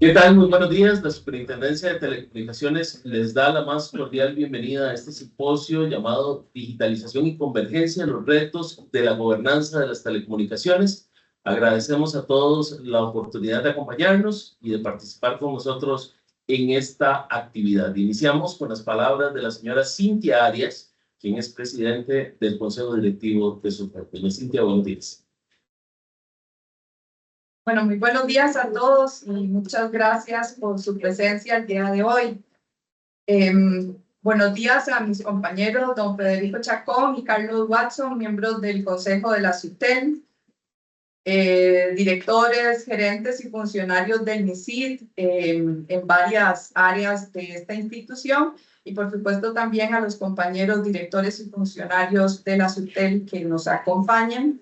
¿Qué tal? Muy buenos días. La Superintendencia de Telecomunicaciones les da la más cordial bienvenida a este simposio llamado Digitalización y Convergencia, los retos de la gobernanza de las telecomunicaciones. Agradecemos a todos la oportunidad de acompañarnos y de participar con nosotros en esta actividad. Iniciamos con las palabras de la señora Cintia Arias, quien es presidente del Consejo Directivo de Super. Cintia, buenos días. Bueno, muy buenos días a todos y muchas gracias por su presencia el día de hoy. Buenos días a mis compañeros, don Federico Chacón y Carlos Watson, miembros del Consejo de la SUTEL, directores, gerentes y funcionarios del MISID en varias áreas de esta institución, y por supuesto también a los compañeros directores y funcionarios de la SUTEL que nos acompañan.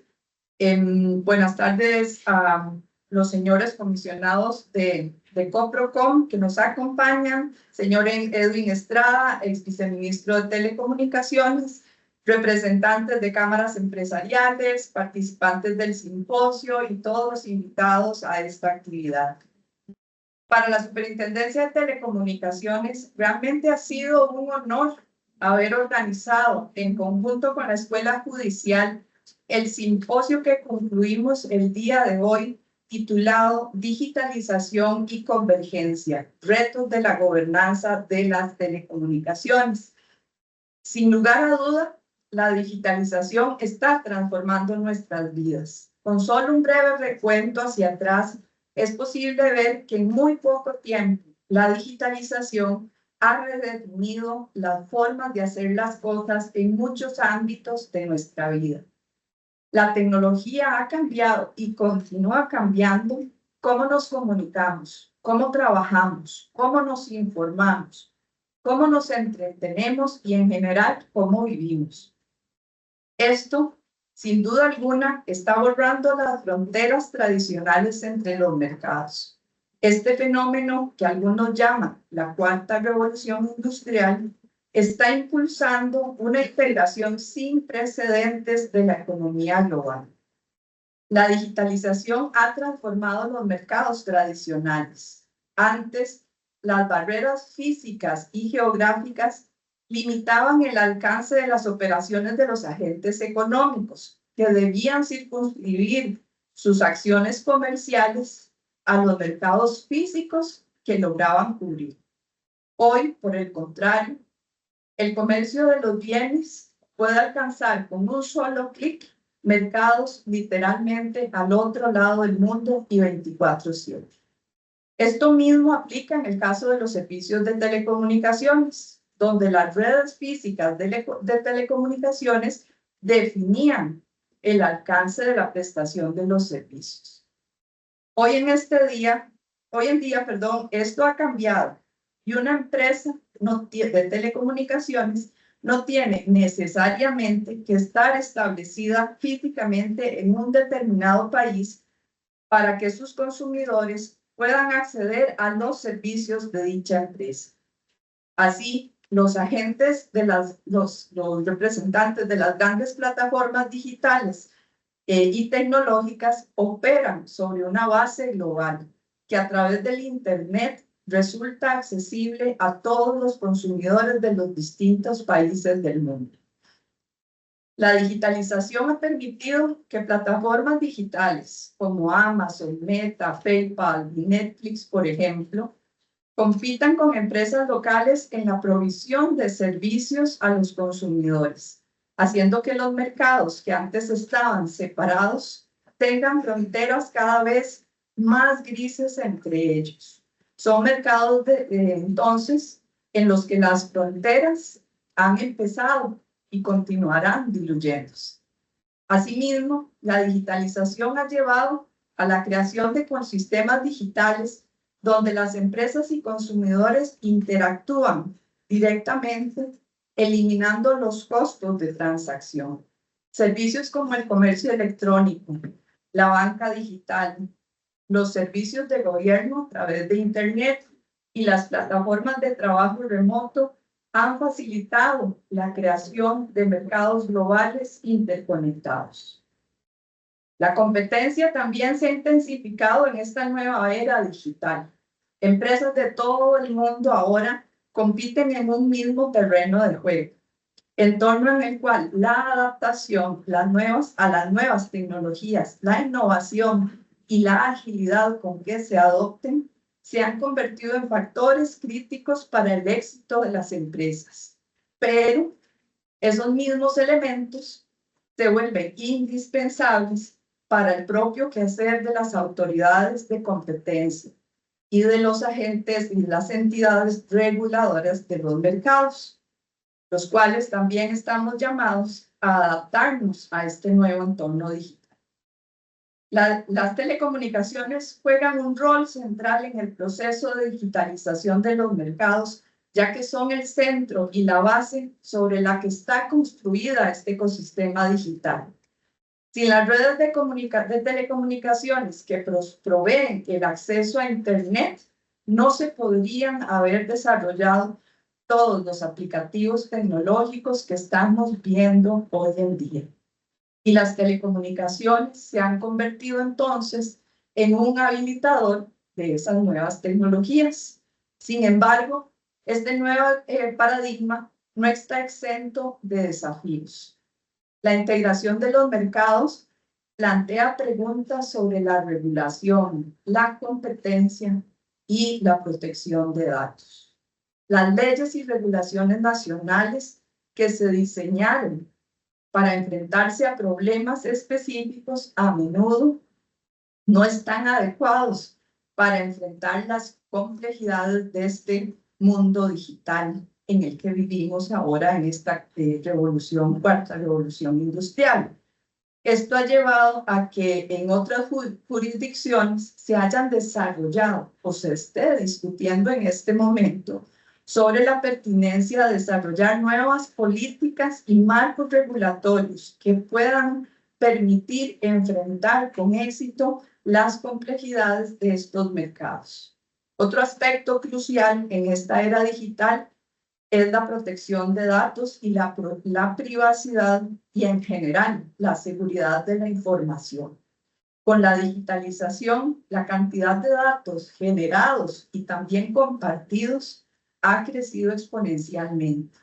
Buenas tardes a los señores comisionados de COPROCOM que nos acompañan, señor Edwin Estrada, ex viceministro de Telecomunicaciones, representantes de cámaras empresariales, participantes del simposio y todos los invitados a esta actividad. Para la Superintendencia de Telecomunicaciones, realmente ha sido un honor haber organizado en conjunto con la Escuela Judicial el simposio que concluimos el día de hoy, titulado Digitalización y Convergencia, retos de la gobernanza de las telecomunicaciones. Sin lugar a duda, la digitalización está transformando nuestras vidas. Con solo un breve recuento hacia atrás, es posible ver que en muy poco tiempo la digitalización ha redefinido las formas de hacer las cosas en muchos ámbitos de nuestra vida. La tecnología ha cambiado y continúa cambiando cómo nos comunicamos, cómo trabajamos, cómo nos informamos, cómo nos entretenemos y en general cómo vivimos. Esto, sin duda alguna, está borrando las fronteras tradicionales entre los mercados. Este fenómeno, que algunos llaman la cuarta revolución industrial, está impulsando una integración sin precedentes de la economía global. La digitalización ha transformado los mercados tradicionales. Antes, las barreras físicas y geográficas limitaban el alcance de las operaciones de los agentes económicos, que debían circunscribir sus acciones comerciales a los mercados físicos que lograban cubrir. Hoy, por el contrario, el comercio de los bienes puede alcanzar con un solo clic mercados literalmente al otro lado del mundo y 24/7. Esto mismo aplica en el caso de los servicios de telecomunicaciones, donde las redes físicas de telecomunicaciones definían el alcance de la prestación de los servicios. Hoy en día, esto ha cambiado y una empresa de telecomunicaciones no tiene necesariamente que estar establecida físicamente en un determinado país para que sus consumidores puedan acceder a los servicios de dicha empresa. Así, los agentes de los representantes de las grandes plataformas digitales y tecnológicas operan sobre una base global que a través del Internet resulta accesible a todos los consumidores de los distintos países del mundo. La digitalización ha permitido que plataformas digitales como Amazon, Meta, PayPal y Netflix, por ejemplo, compitan con empresas locales en la provisión de servicios a los consumidores, haciendo que los mercados que antes estaban separados tengan fronteras cada vez más grises entre ellos. Son mercados entonces en los que las fronteras han empezado y continuarán diluyéndose. Asimismo, la digitalización ha llevado a la creación de ecosistemas digitales donde las empresas y consumidores interactúan directamente, eliminando los costos de transacción. Servicios como el comercio electrónico, la banca digital, los servicios de gobierno a través de Internet y las plataformas de trabajo remoto han facilitado la creación de mercados globales interconectados. La competencia también se ha intensificado en esta nueva era digital. Empresas de todo el mundo ahora compiten en un mismo terreno de juego, entorno en el cual la adaptación a las nuevas tecnologías, la innovación y la agilidad con que se adopten se han convertido en factores críticos para el éxito de las empresas. Pero esos mismos elementos se vuelven indispensables para el propio quehacer de las autoridades de competencia y de los agentes y las entidades reguladoras de los mercados, los cuales también estamos llamados a adaptarnos a este nuevo entorno digital. Las telecomunicaciones juegan un rol central en el proceso de digitalización de los mercados, ya que son el centro y la base sobre la que está construida este ecosistema digital. Sin las redes de telecomunicaciones que proveen el acceso a Internet, no se podrían haber desarrollado todos los aplicativos tecnológicos que estamos viendo hoy en día. Y las telecomunicaciones se han convertido entonces en un habilitador de esas nuevas tecnologías. Sin embargo, este nuevo paradigma no está exento de desafíos. La integración de los mercados plantea preguntas sobre la regulación, la competencia y la protección de datos. Las leyes y regulaciones nacionales que se diseñaron para enfrentarse a problemas específicos a menudo no están adecuados para enfrentar las complejidades de este mundo digital en el que vivimos ahora en esta cuarta revolución industrial. Esto ha llevado a que en otras jurisdicciones se hayan desarrollado o se esté discutiendo en este momento sobre la pertinencia de desarrollar nuevas políticas y marcos regulatorios que puedan permitir enfrentar con éxito las complejidades de estos mercados. Otro aspecto crucial en esta era digital es la protección de datos y la privacidad y en general la seguridad de la información. Con la digitalización, la cantidad de datos generados y también compartidos ha crecido exponencialmente.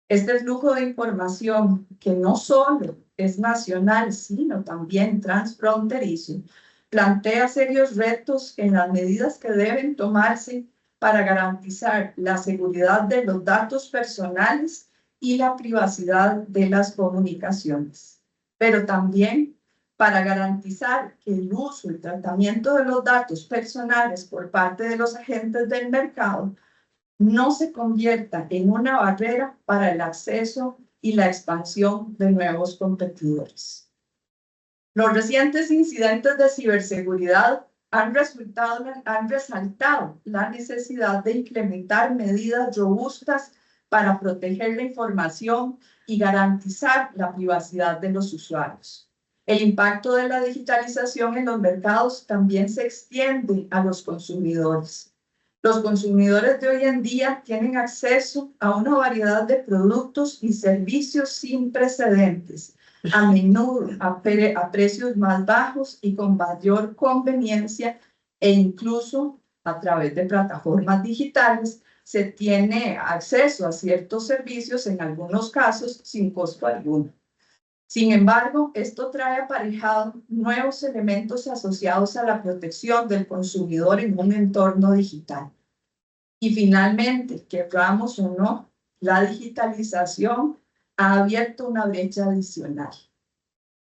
Este flujo de información, que no solo es nacional, sino también transfronterizo, plantea serios retos en las medidas que deben tomarse para garantizar la seguridad de los datos personales y la privacidad de las comunicaciones, pero también para garantizar que el uso y tratamiento de los datos personales por parte de los agentes del mercado no se convierta en una barrera para el acceso y la expansión de nuevos competidores. Los recientes incidentes de ciberseguridad han resaltado la necesidad de implementar medidas robustas para proteger la información y garantizar la privacidad de los usuarios. El impacto de la digitalización en los mercados también se extiende a los consumidores. Los consumidores de hoy en día tienen acceso a una variedad de productos y servicios sin precedentes, a menudo a precios más bajos y con mayor conveniencia, e incluso a través de plataformas digitales se tiene acceso a ciertos servicios, en algunos casos sin costo alguno. Sin embargo, esto trae aparejado nuevos elementos asociados a la protección del consumidor en un entorno digital. Y finalmente, queramos o no, la digitalización ha abierto una brecha adicional,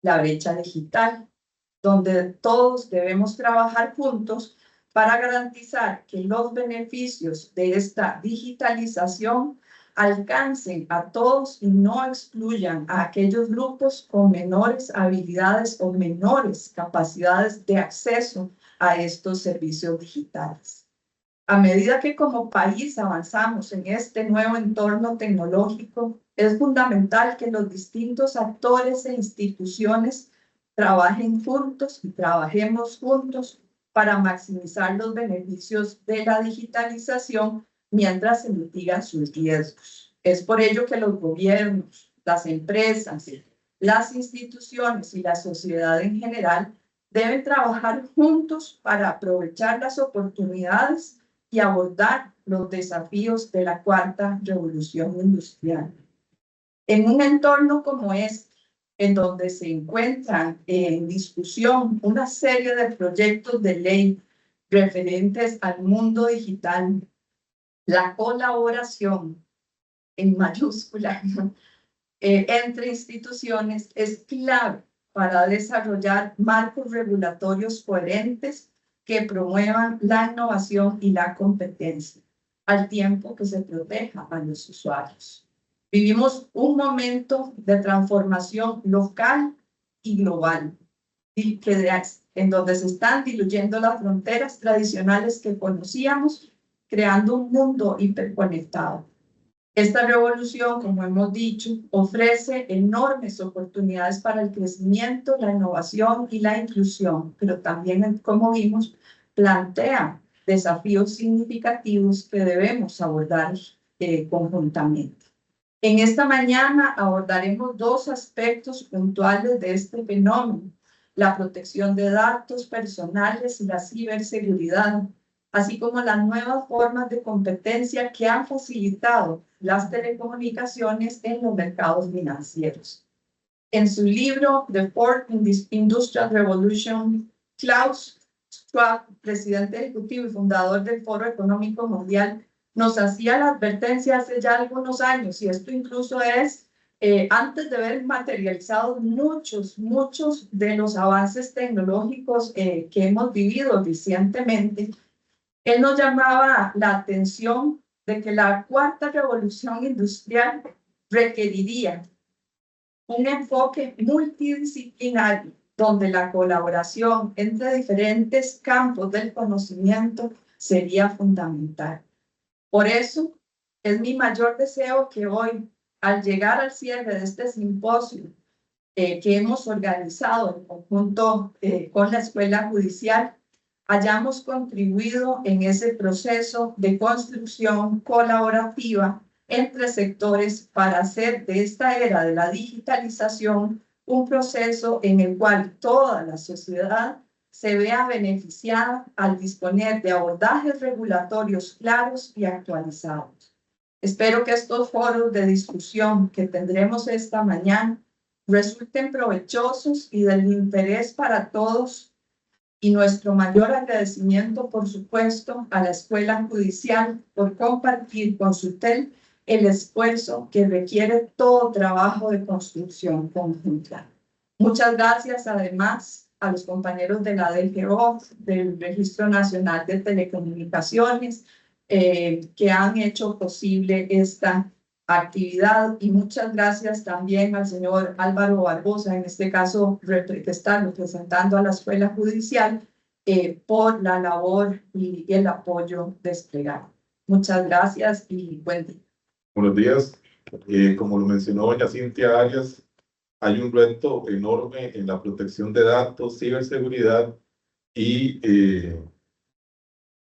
la brecha digital, donde todos debemos trabajar juntos para garantizar que los beneficios de esta digitalización alcancen a todos y no excluyan a aquellos grupos con menores habilidades o menores capacidades de acceso a estos servicios digitales. A medida que como país avanzamos en este nuevo entorno tecnológico, es fundamental que los distintos actores e instituciones trabajen juntos y trabajemos juntos para maximizar los beneficios de la digitalización mientras se mitigan sus riesgos. Es por ello que los gobiernos, las empresas, las instituciones y la sociedad en general deben trabajar juntos para aprovechar las oportunidades y abordar los desafíos de la cuarta revolución industrial. En un entorno como este, en donde se encuentran en discusión una serie de proyectos de ley referentes al mundo digital, la colaboración en mayúscula entre instituciones es clave para desarrollar marcos regulatorios coherentes que promuevan la innovación y la competencia, al tiempo que se proteja a los usuarios. Vivimos un momento de transformación local y global, en donde se están diluyendo las fronteras tradicionales que conocíamos, creando un mundo hiperconectado. Esta revolución, como hemos dicho, ofrece enormes oportunidades para el crecimiento, la innovación y la inclusión, pero también, como vimos, plantea desafíos significativos que debemos abordar conjuntamente. En esta mañana abordaremos dos aspectos puntuales de este fenómeno: la protección de datos personales y la ciberseguridad, así como las nuevas formas de competencia que han facilitado las telecomunicaciones en los mercados financieros. En su libro The Fourth Industrial Revolution, Klaus Schwab, presidente ejecutivo y fundador del Foro Económico Mundial, nos hacía la advertencia hace ya algunos años, y esto incluso es antes de ver materializados muchos de los avances tecnológicos que hemos vivido recientemente. Él nos llamaba la atención de que la cuarta revolución industrial requeriría un enfoque multidisciplinario, donde la colaboración entre diferentes campos del conocimiento sería fundamental. Por eso, es mi mayor deseo que hoy, al llegar al cierre de este simposio que hemos organizado en conjunto con la Escuela Judicial, hayamos contribuido en ese proceso de construcción colaborativa entre sectores para hacer de esta era de la digitalización un proceso en el cual toda la sociedad se vea beneficiada al disponer de abordajes regulatorios claros y actualizados. Espero que estos foros de discusión que tendremos esta mañana resulten provechosos y del interés para todos, y nuestro mayor agradecimiento, por supuesto, a la Escuela Judicial por compartir con SUTEL el esfuerzo que requiere todo trabajo de construcción conjunta. Muchas gracias, además, a los compañeros de la DGO, del Registro Nacional de Telecomunicaciones, que han hecho posible esta actividad, y muchas gracias también al señor Álvaro Barbosa, en este caso que está representando a la Escuela Judicial, por la labor y el apoyo desplegado. Muchas gracias y buen día. Buenos días. Como lo mencionó doña Cintia Arias, hay un reto enorme en la protección de datos, ciberseguridad y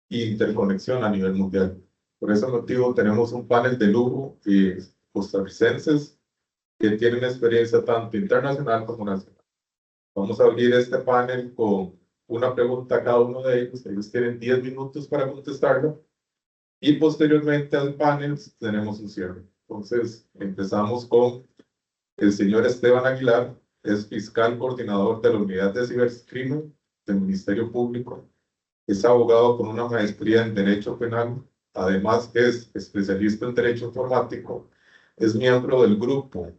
interconexión a nivel mundial. Por ese motivo tenemos un panel de lujo costarricenses que tienen experiencia tanto internacional como nacional. Vamos a abrir este panel con una pregunta a cada uno de ellos. Ellos tienen 10 minutos para contestarla. Y posteriormente al panel tenemos un cierre. Entonces empezamos con el señor Esteban Aguilar, es fiscal coordinador de la Unidad de Cibercrimen del Ministerio Público. Es abogado con una maestría en Derecho Penal. Además es especialista en Derecho Informático. Es miembro del grupo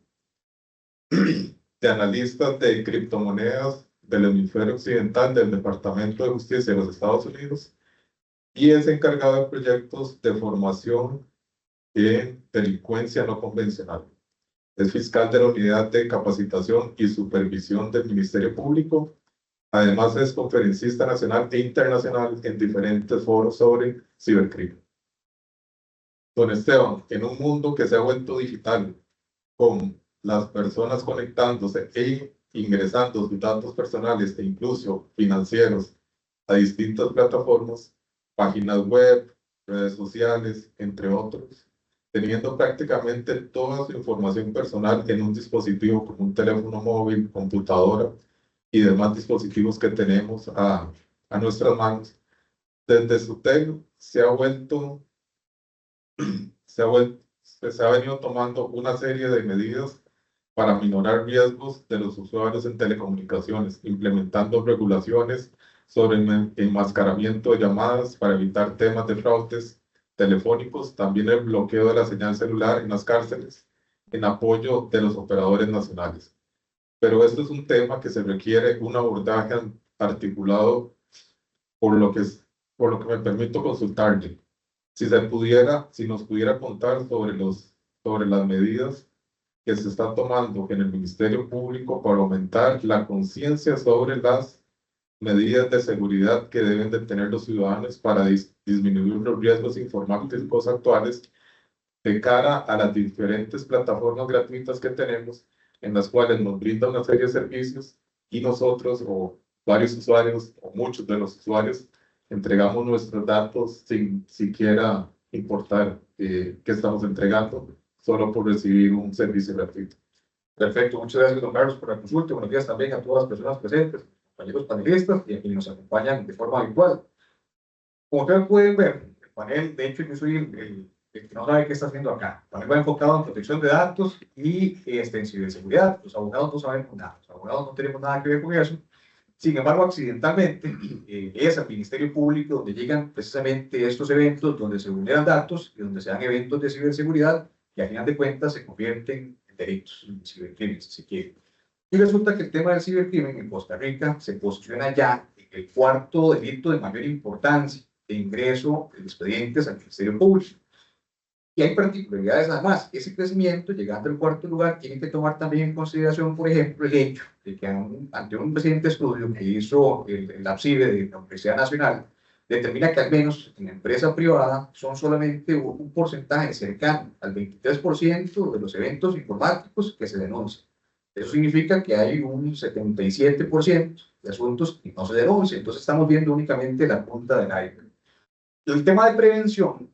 de analistas de criptomonedas del hemisferio occidental del Departamento de Justicia de los Estados Unidos y es encargado de proyectos de formación en delincuencia no convencional. Es fiscal de la Unidad de Capacitación y Supervisión del Ministerio Público. Además es conferencista nacional e internacional en diferentes foros sobre cibercrimen. Don Esteban, en un mundo que se ha vuelto digital, con las personas conectándose e ingresando sus datos personales e incluso financieros a distintas plataformas, páginas web, redes sociales, entre otros, teniendo prácticamente toda su información personal en un dispositivo como un teléfono móvil, computadora y demás dispositivos que tenemos a nuestras manos, Desde SUTEL se ha venido tomando una serie de medidas para minorar riesgos de los usuarios en telecomunicaciones, implementando regulaciones sobre el enmascaramiento de llamadas para evitar temas de fraudes telefónicos, también el bloqueo de la señal celular en las cárceles, en apoyo de los operadores nacionales. Pero esto es un tema que se requiere un abordaje articulado, por lo que me permito consultarle. Si nos pudiera contar sobre las medidas que se están tomando en el Ministerio Público para aumentar la conciencia sobre las medidas de seguridad que deben de tener los ciudadanos para disminuir los riesgos informáticos actuales de cara a las diferentes plataformas gratuitas que tenemos, en las cuales nos brinda una serie de servicios y nosotros o varios usuarios o muchos de los usuarios entregamos nuestros datos sin siquiera importar qué estamos entregando, solo por recibir un servicio gratuito. Perfecto, muchas gracias, don Carlos, por la consulta. Buenos días también a todas las personas presentes, compañeros panelistas y a quienes nos acompañan de forma habitual. Como ustedes pueden ver, el panel, de hecho, yo soy el que no sabe qué está haciendo acá. El panel va enfocado en protección de datos y en ciberseguridad. Los abogados no sabemos nada, los abogados no tenemos nada que ver con eso. Sin embargo, accidentalmente, es al Ministerio Público donde llegan precisamente estos eventos, donde se vulneran datos y donde se dan eventos de ciberseguridad que a final de cuentas se convierten en delitos, en cibercrímenes, si se quiere. Y resulta que el tema del cibercrimen en Costa Rica se posiciona ya en el cuarto delito de mayor importancia de ingreso de expedientes al Ministerio Público. Y hay particularidades además. Ese crecimiento, llegando al cuarto lugar, tiene que tomar también en consideración, por ejemplo, el hecho de que ante un reciente estudio que hizo el APCIBE de la Universidad Nacional, determina que al menos en la empresa privada son solamente un porcentaje cercano al 23% de los eventos informáticos que se denuncian. Eso significa que hay un 77% de asuntos que no se denuncian. Entonces estamos viendo únicamente la punta del iceberg. El tema de prevención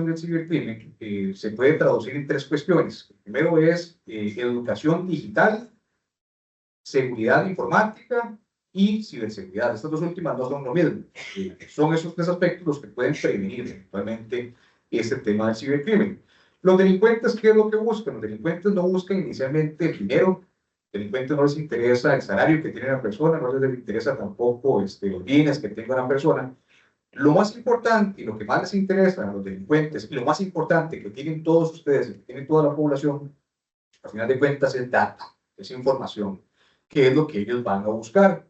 del cibercrimen se puede traducir en tres cuestiones. El primero es educación digital, seguridad informática y ciberseguridad. Estas dos últimas no son lo mismo. Son esos tres aspectos los que pueden prevenir eventualmente este tema del cibercrimen. Los delincuentes, ¿qué es lo que buscan? Los delincuentes no buscan inicialmente el dinero. Los delincuentes no les interesa el salario que tiene la persona, no les interesa tampoco los bienes que tenga una persona. Lo más importante y lo que más les interesa a los delincuentes, y lo más importante que tienen todos ustedes, que tiene toda la población, al final de cuentas es data, es información, que es lo que ellos van a buscar.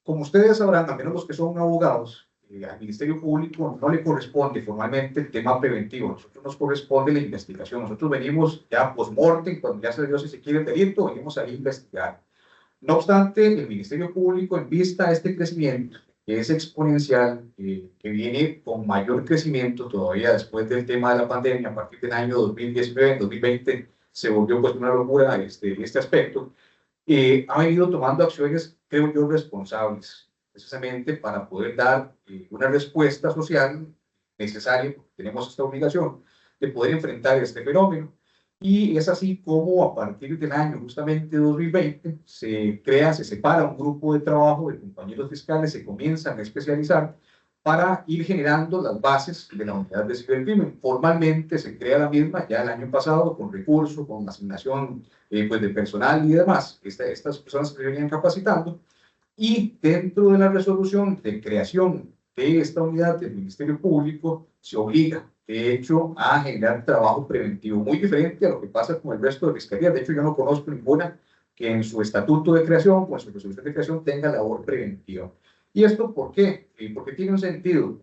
Como ustedes sabrán, al menos los que son abogados, al Ministerio Público no le corresponde formalmente el tema preventivo, a nosotros nos corresponde la investigación. Nosotros venimos ya post-mortem, cuando ya se dio si se quiere el delito, venimos a investigar. No obstante, el Ministerio Público, en vista a este crecimiento, que es exponencial, que viene con mayor crecimiento todavía después del tema de la pandemia, a partir del año 2019, 2020, se volvió pues una locura este aspecto, ha venido tomando acciones, creo yo, responsables, precisamente para poder dar una respuesta social necesaria, porque tenemos esta obligación de poder enfrentar este fenómeno. Y es así como a partir del año justamente 2020 se separa un grupo de trabajo de compañeros fiscales, se comienzan a especializar para ir generando las bases de la unidad de cibercrimen. Formalmente se crea la misma ya el año pasado con recursos, con asignación pues de personal y demás. Estas personas se venían capacitando y dentro de la resolución de creación de esta unidad del Ministerio Público se obliga, de hecho, a generar trabajo preventivo, muy diferente a lo que pasa con el resto de fiscalías. De hecho, yo no conozco ninguna que en su estatuto de creación o en su resolución de creación tenga labor preventiva. ¿Y esto por qué? Porque tiene un sentido.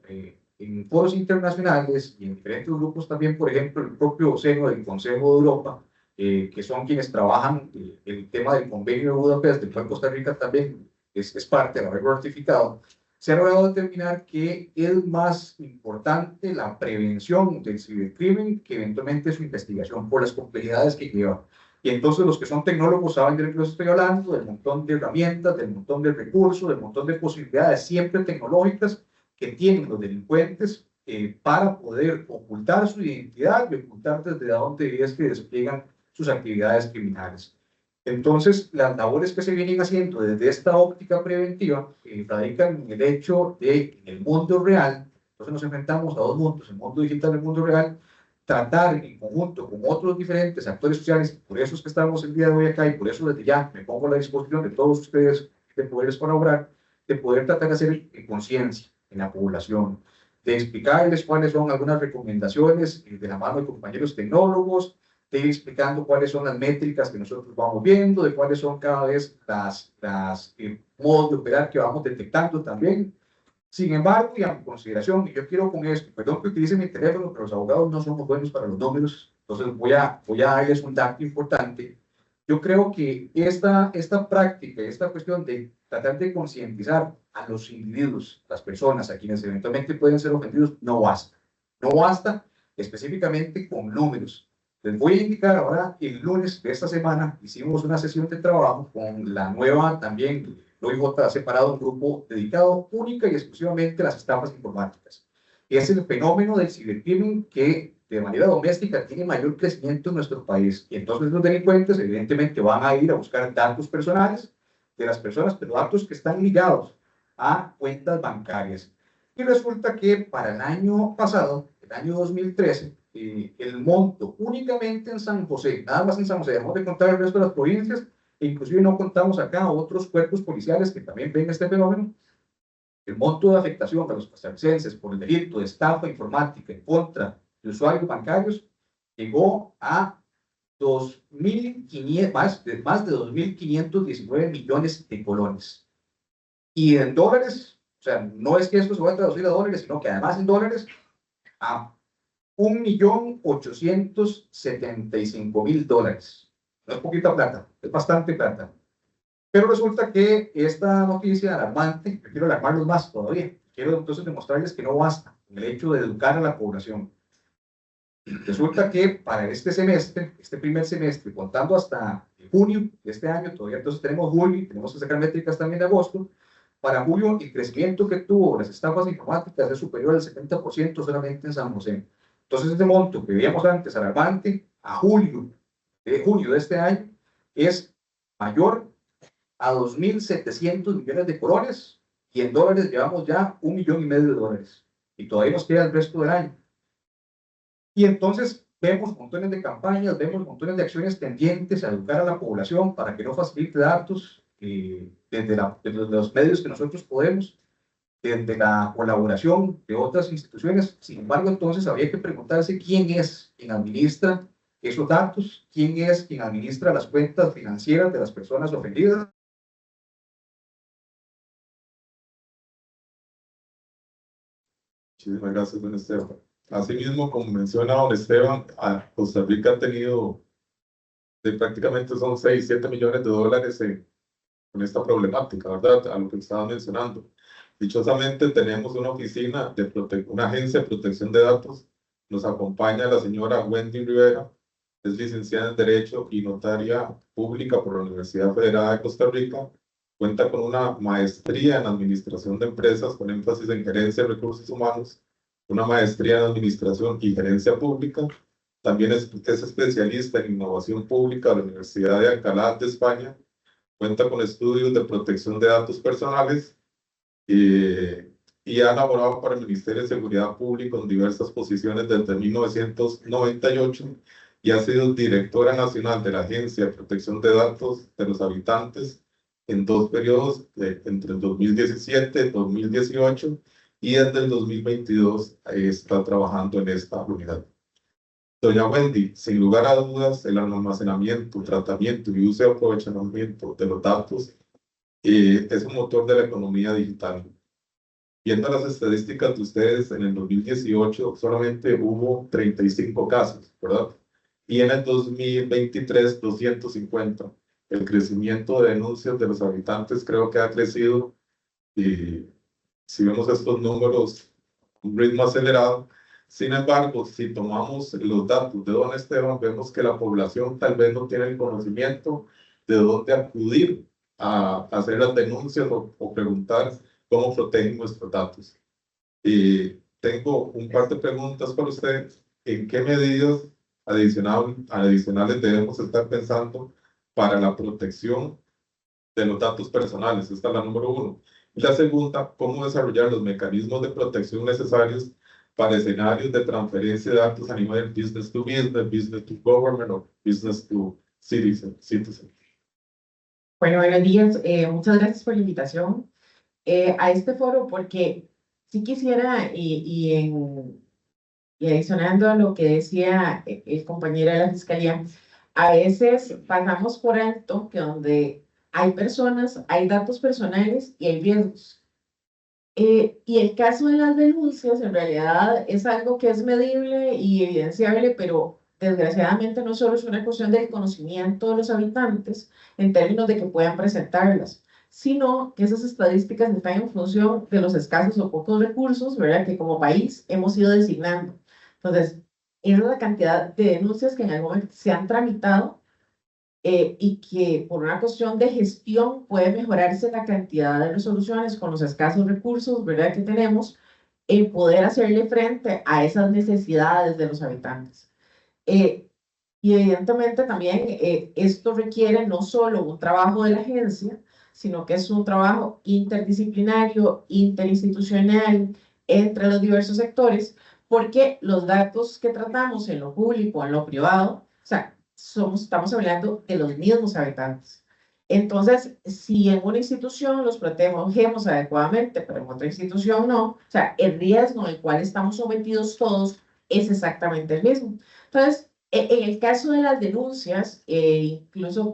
En foros internacionales y en diferentes grupos también, por ejemplo, el propio seno del Consejo de Europa, que son quienes trabajan el tema del convenio de Budapest, del cual Costa Rica también es parte de haberlo ratificado, se ha logrado determinar que es más importante la prevención del cibercrimen que eventualmente su investigación por las complejidades que lleva. Y entonces los que son tecnólogos saben de lo que estoy hablando, del montón de herramientas, del montón de recursos, del montón de posibilidades siempre tecnológicas que tienen los delincuentes para poder ocultar su identidad y ocultar desde dónde es que despliegan sus actividades criminales. Entonces, las labores que se vienen haciendo desde esta óptica preventiva radican en el hecho de, en el mundo real, entonces nos enfrentamos a dos mundos, el mundo digital y el mundo real, tratar en conjunto con otros diferentes actores sociales, por eso es que estamos el día de hoy acá y por eso desde ya me pongo a la disposición de todos ustedes de poderles colaborar, de poder tratar de hacer conciencia en la población, de explicarles cuáles son algunas recomendaciones de la mano de compañeros tecnólogos, de ir explicando cuáles son las métricas que nosotros vamos viendo, de cuáles son cada vez las modos de operar que vamos detectando también. Sin embargo, y a mi consideración, y yo quiero con esto, perdón que utilice mi teléfono, pero los abogados no somos buenos para los números, entonces voy a darles un dato importante. Yo creo que esta práctica, esta cuestión de tratar de concientizar a los individuos, las personas a quienes eventualmente pueden ser ofendidos, no basta. No basta específicamente con números. Les voy a indicar ahora, el lunes de esta semana hicimos una sesión de trabajo con la nueva también, el OIJ ha separado un grupo dedicado única y exclusivamente a las estafas informáticas. Es el fenómeno del cibercrimen que de manera doméstica tiene mayor crecimiento en nuestro país. Y entonces los delincuentes evidentemente van a ir a buscar datos personales de las personas, pero datos que están ligados a cuentas bancarias. Y resulta que para el año pasado, el año 2013, el monto únicamente en San José, nada más en San José, dejamos de contar el resto de las provincias, e inclusive no contamos acá otros cuerpos policiales que también ven este fenómeno, el monto de afectación a los costarricenses por el delito de estafa informática en contra de usuarios bancarios llegó a 2.500, más de 2.519 millones de colones. Y en dólares, o sea, no es que esto se vaya a traducir a dólares, sino que además en dólares, a 1.875.000 dólares. No es poquita plata, es bastante plata. Pero resulta que esta noticia alarmante, yo quiero alarmarlos más todavía, quiero entonces demostrarles que no basta el hecho de educar a la población. Resulta que para este semestre, este primer semestre, contando hasta junio de este año, todavía entonces tenemos julio y tenemos que sacar métricas también de agosto, para julio el crecimiento que tuvo las estafas informáticas es superior al 70% solamente en San José. Entonces este monto que veíamos antes alarmante, a junio de este año, es mayor a 2.700 millones de colones y en dólares llevamos ya 1,5 millones de dólares. Y todavía nos queda el resto del año. Y entonces vemos montones de campañas, vemos montones de acciones tendientes a educar a la población para que no facilite datos desde los medios que nosotros podemos, desde la colaboración de otras instituciones. Sin embargo, entonces habría que preguntarse quién es quien administra esos datos, quién es quien administra las cuentas financieras de las personas ofendidas. Muchísimas gracias, don Esteban. Asimismo, como menciona don Esteban, Costa Rica ha tenido prácticamente son 6, 7 millones de dólares con esta problemática, ¿verdad? A lo que estaba mencionando. Dichosamente tenemos una oficina, una agencia de protección de datos. Nos acompaña la señora Wendy Rivera, es licenciada en Derecho y notaria pública por la Universidad Federal de Costa Rica. Cuenta con una maestría en Administración de Empresas con énfasis en Gerencia de Recursos Humanos, una maestría en Administración y Gerencia Pública. También es especialista en Innovación Pública de la Universidad de Alcalá de España. Cuenta con estudios de protección de datos personales y ha laborado para el Ministerio de Seguridad Pública en diversas posiciones desde 1998 y ha sido directora nacional de la Agencia de Protección de Datos de los Habitantes en 2 periodos, entre el 2017 y 2018, y desde el 2022 está trabajando en esta unidad. Doña Wendy, sin lugar a dudas, el almacenamiento, tratamiento y uso y aprovechamiento de los datos es un motor de la economía digital. Viendo las estadísticas de ustedes, en el 2018 solamente hubo 35 casos, ¿verdad? Y en el 2023, 250. El crecimiento de denuncias de los habitantes creo que ha crecido, y si vemos estos números, un ritmo acelerado. Sin embargo, si tomamos los datos de don Esteban, vemos que la población tal vez no tiene el conocimiento de dónde acudir a hacer las denuncias o preguntar cómo protegen nuestros datos. Y tengo un par de preguntas para usted. ¿En qué medidas adicionales debemos estar pensando para la protección de los datos personales. Esta es la número 1. Y la segunda, cómo desarrollar los mecanismos de protección necesarios para escenarios de transferencia de datos a nivel business to business to government o business to citizen. Bueno, buenos días. Muchas gracias por la invitación a este foro, porque sí quisiera, y adicionando a lo que decía el compañero de la Fiscalía, a veces pasamos por alto que donde hay personas, hay datos personales y hay riesgos. Y el caso de las denuncias en realidad es algo que es medible y evidenciable, pero desgraciadamente no solo es una cuestión del conocimiento de los habitantes en términos de que puedan presentarlas, sino que esas estadísticas están en función de los escasos o pocos recursos, ¿verdad?, que como país hemos ido designando. Entonces, esa es la cantidad de denuncias que en algún momento se han tramitado y que por una cuestión de gestión puede mejorarse la cantidad de resoluciones con los escasos recursos, ¿verdad?, que tenemos, en poder hacerle frente a esas necesidades de los habitantes. Y evidentemente también esto requiere no solo un trabajo de la agencia, sino que es un trabajo interdisciplinario, interinstitucional, entre los diversos sectores, porque los datos que tratamos en lo público, en lo privado, o sea, estamos hablando de los mismos habitantes. Entonces, si en una institución los protegemos adecuadamente, pero en otra institución no, o sea, el riesgo al cual estamos sometidos todos es exactamente el mismo. Entonces, en el caso de las denuncias, incluso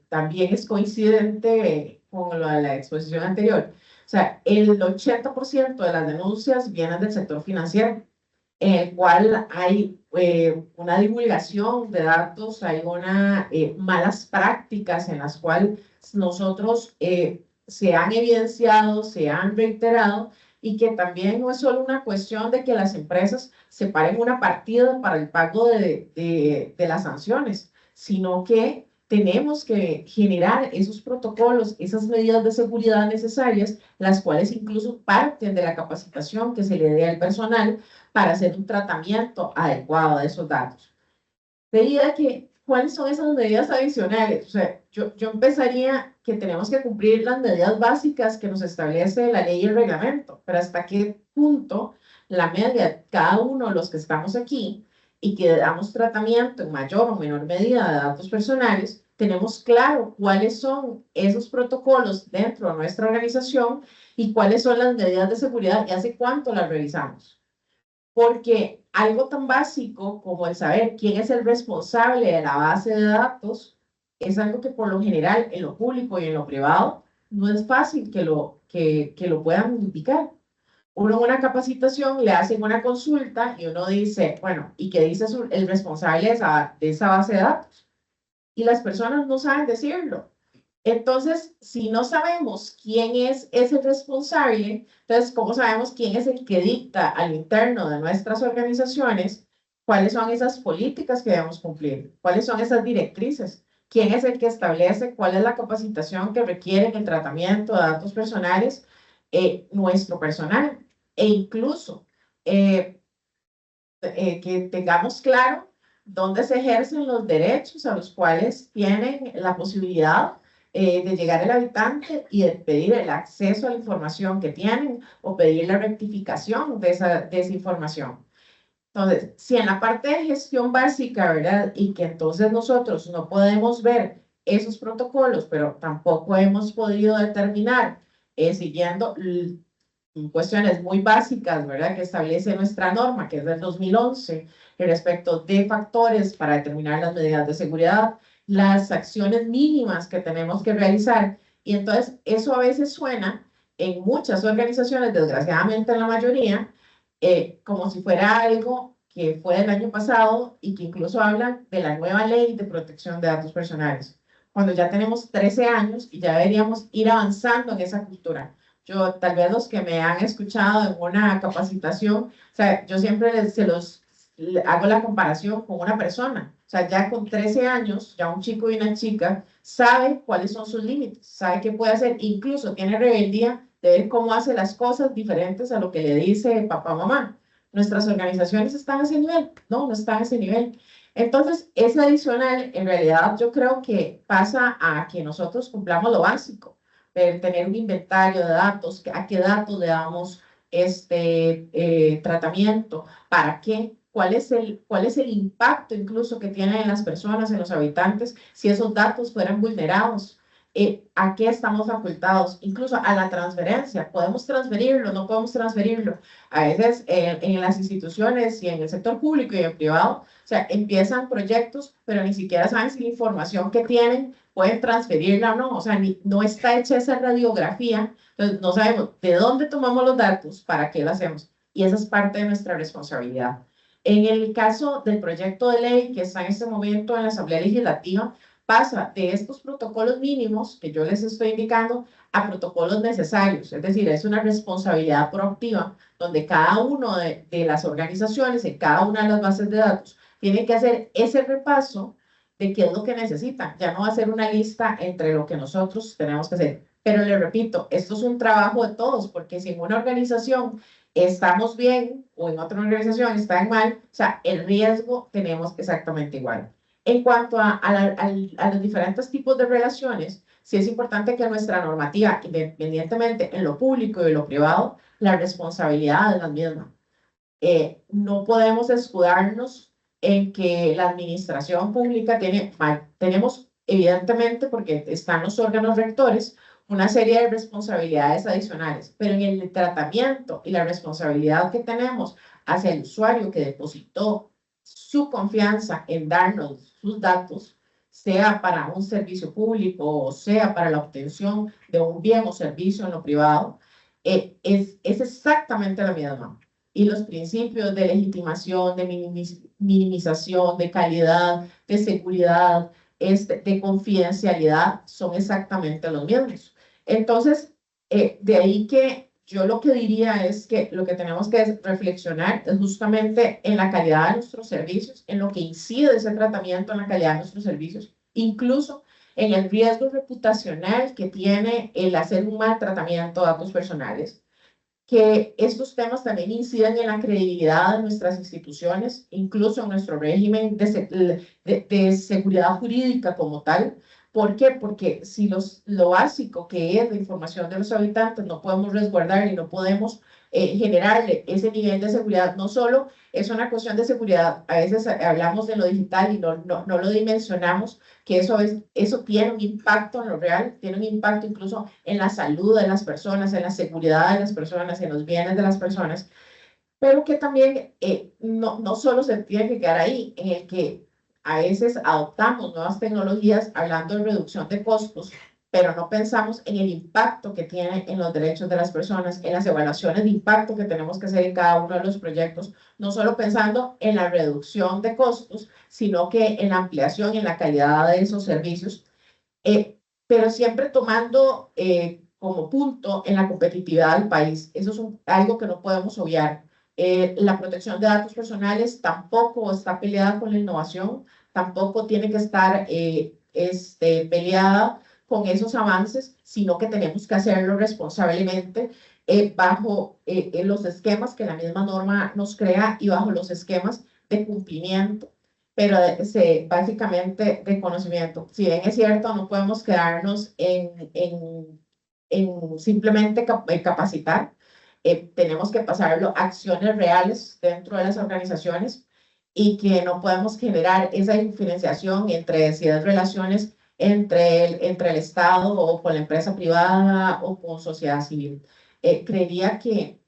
también es coincidente con lo de la exposición anterior. O sea, el 80% de las denuncias vienen del sector financiero, en el cual hay una divulgación de datos, hay una malas prácticas en las cuales nosotros se han evidenciado, se han reiterado, y que también no es solo una cuestión de que las empresas separen una partida para el pago de las sanciones, sino que tenemos que generar esos protocolos, esas medidas de seguridad necesarias, las cuales incluso parten de la capacitación que se le dé al personal para hacer un tratamiento adecuado de esos datos. Veía que, ¿cuáles son esas medidas adicionales? O sea, yo empezaría que tenemos que cumplir las medidas básicas que nos establece la ley y el reglamento, pero hasta qué punto la media, cada uno de los que estamos aquí y que damos tratamiento en mayor o menor medida de datos personales, tenemos claro cuáles son esos protocolos dentro de nuestra organización y cuáles son las medidas de seguridad y hace cuánto las revisamos. Porque algo tan básico como el saber quién es el responsable de la base de datos es algo que por lo general en lo público y en lo privado no es fácil que lo puedan indicar. Uno en una capacitación le hacen una consulta y uno dice, bueno, ¿y qué dice el responsable de esa base de datos? Y las personas no saben decirlo. Entonces, si no sabemos quién es ese responsable, entonces, ¿cómo sabemos quién es el que dicta al interno de nuestras organizaciones cuáles son esas políticas que debemos cumplir? ¿Cuáles son esas directrices? ¿Quién es el que establece cuál es la capacitación que requiere en el tratamiento de datos personales? Nuestro personal. E incluso que tengamos claro dónde se ejercen los derechos a los cuales tienen la posibilidad de llegar el habitante y de pedir el acceso a la información que tienen o pedir la rectificación de esa información. Entonces, si en la parte de gestión básica, ¿verdad? Y que entonces nosotros no podemos ver esos protocolos, pero tampoco hemos podido determinar, siguiendo cuestiones muy básicas, ¿verdad?, que establece nuestra norma, que es del 2011, respecto de factores para determinar las medidas de seguridad, las acciones mínimas que tenemos que realizar. Y entonces eso a veces suena en muchas organizaciones, desgraciadamente en la mayoría, como si fuera algo que fue del año pasado y que incluso hablan de la nueva ley de protección de datos personales, cuando ya tenemos 13 años y ya deberíamos ir avanzando en esa cultura. Yo, tal vez los que me han escuchado en una capacitación, o sea, yo siempre hago la comparación con una persona. O sea, ya con 13 años, ya un chico y una chica sabe cuáles son sus límites, sabe qué puede hacer, incluso tiene rebeldía de ver cómo hace las cosas diferentes a lo que le dice papá o mamá. Nuestras organizaciones están a ese nivel, no están a ese nivel. Entonces, ese adicional, en realidad, yo creo que pasa a que nosotros cumplamos lo básico, tener un inventario de datos, a qué datos le damos tratamiento, para qué, cuál es el impacto incluso que tienen en las personas, en los habitantes, si esos datos fueran vulnerados. ¿A qué estamos facultados? Incluso a la transferencia. ¿Podemos transferirlo? ¿No podemos transferirlo? A veces en las instituciones y en el sector público y en privado, o sea, empiezan proyectos, pero ni siquiera saben si la información que tienen pueden transferirla o no. O sea, no está hecha esa radiografía. Entonces, no sabemos de dónde tomamos los datos, para qué lo hacemos. Y esa es parte de nuestra responsabilidad. En el caso del proyecto de ley que está en este momento en la Asamblea Legislativa, pasa de estos protocolos mínimos que yo les estoy indicando a protocolos necesarios. Es decir, es una responsabilidad proactiva donde cada una de las organizaciones, en cada una de las bases de datos, tiene que hacer ese repaso de qué es lo que necesitan. Ya no va a ser una lista entre lo que nosotros tenemos que hacer. Pero le repito, esto es un trabajo de todos, porque si en una organización estamos bien o en otra organización están mal, o sea, el riesgo tenemos exactamente igual. En cuanto a los diferentes tipos de relaciones, sí es importante que nuestra normativa, independientemente en lo público y en lo privado, la responsabilidad es la misma. No podemos escudarnos en que la administración pública tenemos evidentemente, porque están los órganos rectores, una serie de responsabilidades adicionales, pero en el tratamiento y la responsabilidad que tenemos hacia el usuario que depositó su confianza en darnos sus datos, sea para un servicio público o sea para la obtención de un bien o servicio en lo privado, es exactamente la misma. Y los principios de legitimación, de minimización, de calidad, de seguridad, de confidencialidad son exactamente los mismos. Entonces, de ahí que yo lo que diría es que lo que tenemos que reflexionar es justamente en la calidad de nuestros servicios, en lo que incide ese tratamiento en la calidad de nuestros servicios, incluso en el riesgo reputacional que tiene el hacer un mal tratamiento de datos personales, que estos temas también inciden en la credibilidad de nuestras instituciones, incluso en nuestro régimen de seguridad jurídica como tal. ¿Por qué? Porque si lo básico que es la información de los habitantes no podemos resguardar y no podemos generarle ese nivel de seguridad, no solo es una cuestión de seguridad, a veces hablamos de lo digital y no lo dimensionamos, que eso tiene un impacto en lo real, tiene un impacto incluso en la salud de las personas, en la seguridad de las personas, en los bienes de las personas, pero que también no solo se tiene que quedar ahí, en el que a veces adoptamos nuevas tecnologías hablando de reducción de costos, pero no pensamos en el impacto que tiene en los derechos de las personas, en las evaluaciones de impacto que tenemos que hacer en cada uno de los proyectos, no solo pensando en la reducción de costos, sino que en la ampliación y en la calidad de esos servicios, pero siempre tomando como punto en la competitividad del país. Eso es algo que no podemos obviar. La protección de datos personales tampoco está peleada con la innovación, tampoco tiene que estar peleada con esos avances, sino que tenemos que hacerlo responsablemente bajo los esquemas que la misma norma nos crea y bajo los esquemas de cumplimiento, pero básicamente de conocimiento. Si bien es cierto, no podemos quedarnos en simplemente capacitar, tenemos que pasarlo a acciones reales dentro de las organizaciones y que no podemos generar esa diferenciación entre si es relaciones entre el Estado o con la empresa privada o con sociedad civil. Creería que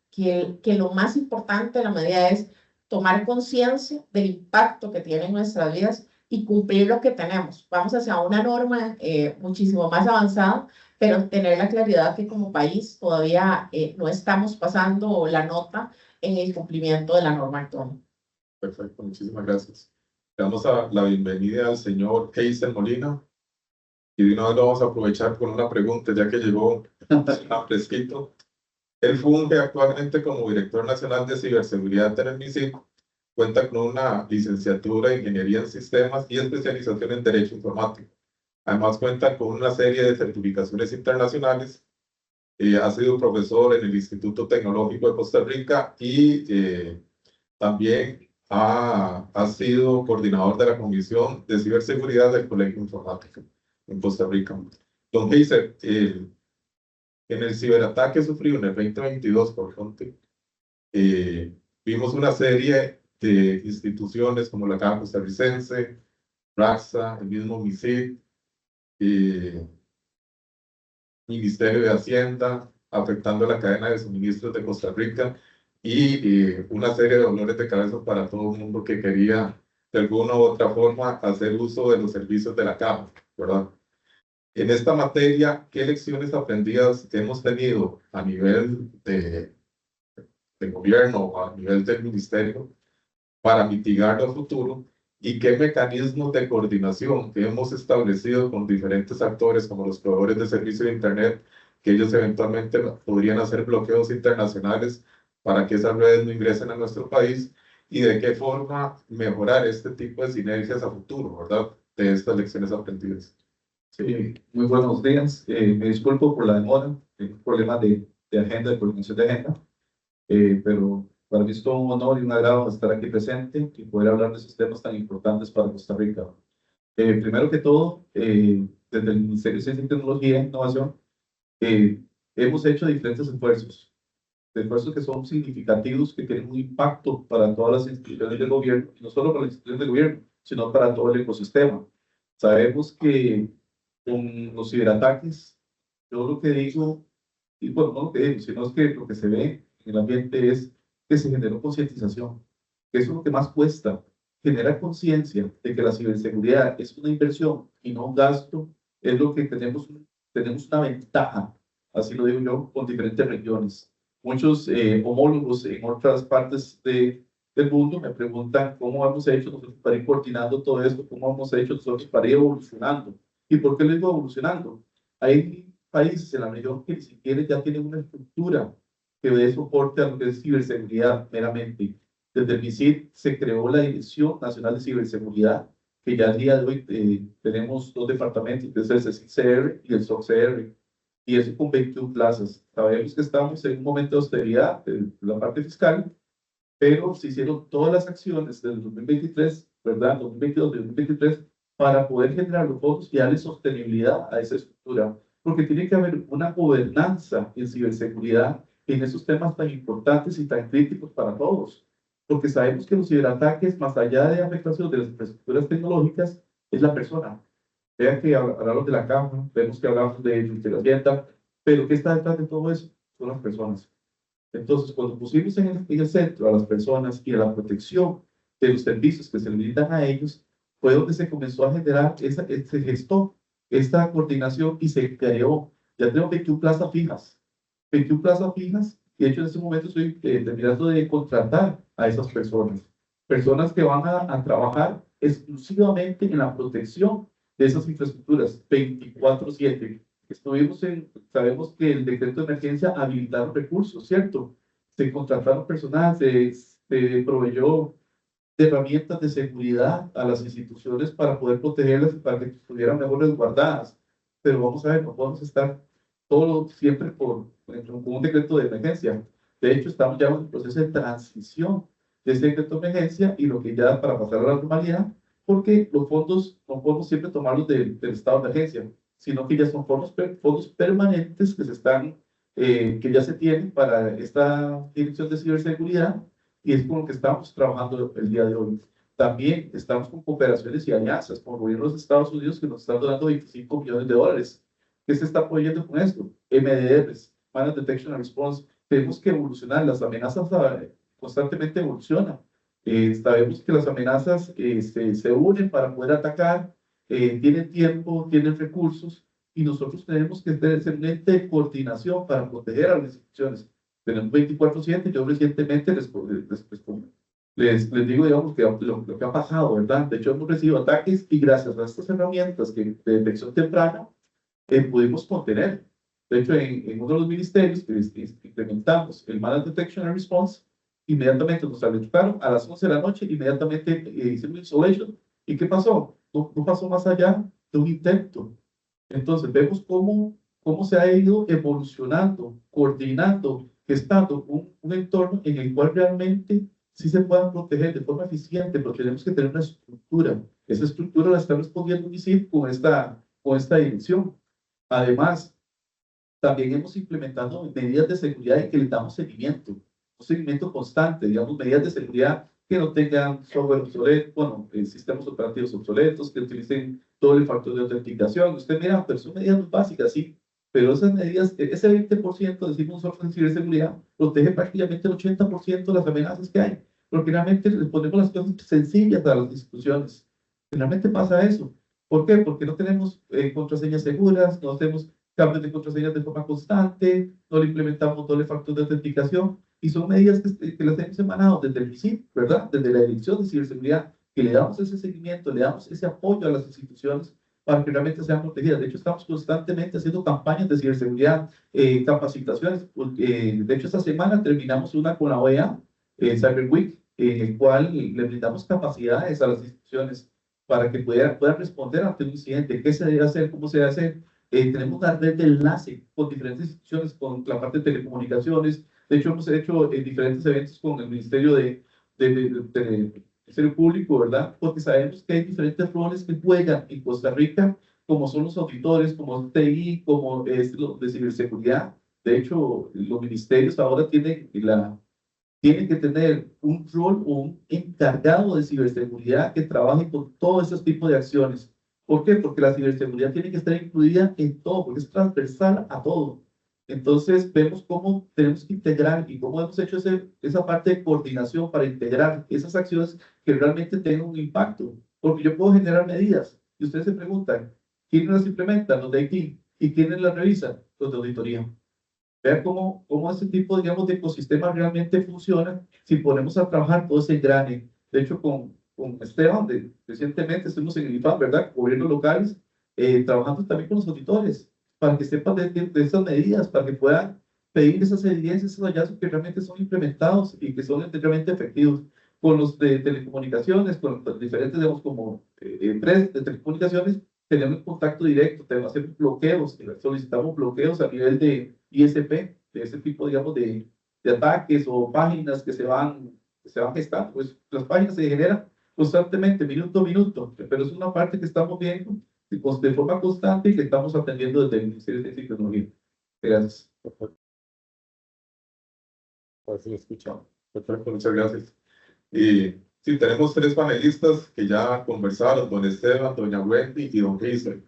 lo más importante de la medida es tomar conciencia del impacto que tiene en nuestras vidas y cumplir lo que tenemos. Vamos hacia una norma muchísimo más avanzada, pero tener la claridad que como país todavía no estamos pasando la nota en el cumplimiento de la norma actual. Perfecto, muchísimas gracias. Le damos la bienvenida al señor Eisen Molina. Y de una vez lo vamos a aprovechar con una pregunta, ya que llegó fresquito. Él funge actualmente como director nacional de ciberseguridad en el MISIC, cuenta con una licenciatura en Ingeniería en Sistemas y especialización en Derecho Informático. Además cuenta con una serie de certificaciones internacionales. Ha sido profesor en el Instituto Tecnológico de Costa Rica y también ha sido coordinador de la Comisión de Ciberseguridad del Colegio Informático en Costa Rica. Don Heiser, en el ciberataque sufrido en el 2022 por Frontex, vimos una serie de instituciones como la Caja Costarricense, RAXA, el mismo MISID, Ministerio de Hacienda, afectando la cadena de suministros de Costa Rica y una serie de dolores de cabeza para todo el mundo que quería de alguna u otra forma hacer uso de los servicios de la Caja, ¿verdad? En esta materia, ¿qué lecciones aprendidas hemos tenido a nivel de gobierno o a nivel del ministerio para mitigarlo a futuro? ¿Y qué mecanismos de coordinación que hemos establecido con diferentes actores como los proveedores de servicio de Internet, que ellos eventualmente podrían hacer bloqueos internacionales para que esas redes no ingresen a nuestro país? ¿Y de qué forma mejorar este tipo de sinergias a futuro, verdad? De estas lecciones aprendidas. Sí, muy buenos días. Me disculpo por la demora, un problema de agenda, de coordinación de agenda, pero para mí es todo un honor y un agrado estar aquí presente y poder hablar de esos temas tan importantes para Costa Rica. Primero que todo, desde el Ministerio de Ciencia y Tecnología e Innovación, hemos hecho diferentes esfuerzos que son significativos, que tienen un impacto para todas las instituciones del gobierno, y no solo para las instituciones del gobierno, sino para todo el ecosistema. Sabemos que con los ciberataques, yo lo que digo, y bueno, no lo que digo, sino es que lo que se ve en el ambiente es que se generó concientización, que eso es lo que más cuesta, generar conciencia de que la ciberseguridad es una inversión y no un gasto, es lo que tenemos una ventaja, así lo digo yo, con diferentes regiones. Muchos homólogos en otras partes del mundo me preguntan cómo hemos hecho nosotros para ir coordinando todo esto, cómo hemos hecho nosotros para ir evolucionando. ¿Y por qué lo digo evolucionando? Hay países en la región que ni siquiera ya tienen una estructura que dé soporte a lo que es ciberseguridad meramente. Desde el MISID se creó la Dirección Nacional de Ciberseguridad, que ya al día de hoy tenemos dos departamentos, que es el CCR y el SOCCR, y eso con 21 plazas. Sabemos que estamos en un momento de austeridad de la parte fiscal, pero se hicieron todas las acciones del 2023, ¿verdad? 2022, 2023, para poder generar los fondos y darle sostenibilidad a esa estructura, porque tiene que haber una gobernanza en ciberseguridad en esos temas tan importantes y tan críticos para todos, porque sabemos que los ciberataques, más allá de afectación de las infraestructuras tecnológicas, es la persona. Vean que hablamos de la Cámara, vemos que hablamos de la Hacienda, pero ¿qué está detrás de todo eso? Son las personas. Entonces, cuando pusimos en el centro a las personas y a la protección de los servicios que se le brindan a ellos, fue donde se comenzó a generar se gestó esta coordinación y se creó. Ya tenemos 21 plazas fijas. 21 plazas fijas, y de hecho en este momento estoy terminando de contratar a esas personas. Personas que van a trabajar exclusivamente en la protección de esas infraestructuras 24/7. Sabemos que el decreto de emergencia habilitaron recursos, ¿cierto? Se contrataron personal, se proveyó de herramientas de seguridad a las instituciones para poder protegerlas y para que estuvieran mejor resguardadas. Pero vamos a ver, no podemos estar todo siempre con un decreto de emergencia. De hecho, estamos ya en un proceso de transición de ese decreto de emergencia y lo que ya para pasar a la normalidad, porque los fondos no podemos siempre tomarlos del estado de emergencia, sino que ya son fondos permanentes que ya se tienen para esta dirección de ciberseguridad, y es con lo que estamos trabajando el día de hoy. También estamos con cooperaciones y alianzas con gobiernos de Estados Unidos que nos están donando $25 millones. ¿Qué se está apoyando con esto? MDRs, Managed Detection and Response. Tenemos que evolucionar, las amenazas constantemente evolucionan. Sabemos que las amenazas se unen para poder atacar, tienen tiempo, tienen recursos, y nosotros tenemos que ser un ente de coordinación para proteger a las instituciones. Tenemos 24/7, yo recientemente les digo, digamos, que lo que ha pasado, ¿verdad? De hecho, hemos recibido ataques y gracias a estas herramientas de detección temprana, pudimos contener. De hecho, en uno de los ministerios que implementamos el Managed Detection and Response, inmediatamente nos alertaron a las 11 de la noche, inmediatamente hicimos isolation. ¿Y qué pasó? No pasó más allá de un intento. Entonces, vemos cómo se ha ido evolucionando, coordinando, gestando un entorno en el cual realmente sí se puedan proteger de forma eficiente, pero tenemos que tener una estructura. Esa estructura la está respondiendo MISID con esta dirección. Además, también hemos implementado medidas de seguridad y que le damos seguimiento, un seguimiento constante, digamos, medidas de seguridad que no tengan software obsoleto, bueno, sistemas operativos obsoletos, que utilicen doble factor de autenticación. Usted mira, pero son medidas muy básicas, sí, pero esas medidas, ese 20%, decimos nosotros en ciberseguridad, protege prácticamente el 80% de las amenazas que hay, porque realmente les ponemos las cosas sencillas a las instituciones. Finalmente pasa eso. ¿Por qué? Porque no tenemos contraseñas seguras, no hacemos cambios de contraseñas de forma constante, no le implementamos doble factor de autenticación, y son medidas que las hemos emanado desde el MISID, ¿verdad? Desde la Dirección de Ciberseguridad, que le damos ese seguimiento, le damos ese apoyo a las instituciones para que realmente sean protegidas. De hecho, estamos constantemente haciendo campañas de ciberseguridad, capacitaciones. De hecho, esta semana terminamos una con la OEA, Cyber Week, en el cual le brindamos capacidades a las instituciones para que puedan responder ante un incidente, qué se debe hacer, cómo se debe hacer. Tenemos una red de enlace con diferentes instituciones, con la parte de telecomunicaciones. De hecho, hemos hecho diferentes eventos con el Ministerio de Ministerio Público, ¿verdad? Porque sabemos que hay diferentes roles que juegan en Costa Rica, como son los auditores, como TI, como lo de ciberseguridad. De hecho, los ministerios ahora tienen que tener un rol o un encargado de ciberseguridad que trabaje con todos esos tipos de acciones. ¿Por qué? Porque la ciberseguridad tiene que estar incluida en todo, porque es transversal a todo. Entonces, vemos cómo tenemos que integrar y cómo hemos hecho esa parte de coordinación para integrar esas acciones que realmente tengan un impacto. Porque yo puedo generar medidas y ustedes se preguntan, ¿quiénes las implementan? Los de IT. ¿Y quiénes las revisan? Los de auditoría. Vean cómo ese tipo, digamos, de ecosistema realmente funciona si ponemos a trabajar todo ese engrane. De hecho, con Esteban, recientemente estuvimos en el IFAM, ¿verdad? Gobiernos locales, trabajando también con los auditores, para que sepan de esas medidas, para que puedan pedir esas evidencias, esos hallazgos que realmente son implementados y que son realmente efectivos. Con los de telecomunicaciones, con los diferentes, digamos, como empresas de telecomunicaciones, tenemos contacto directo, tenemos que hacer bloqueos, solicitamos bloqueos a nivel de ISP, de ese tipo, digamos, de ataques o páginas que se van gestando. Pues las páginas se generan constantemente, minuto a minuto, pero es una parte que estamos viendo de forma constante y que estamos atendiendo desde el Ministerio de Ciencia y Tecnología. Gracias. Pues lo escuchamos. Perfecto, muchas gracias. Y sí, tenemos 3 panelistas que ya conversaron, don Esteban, doña Wendy y don Hazel.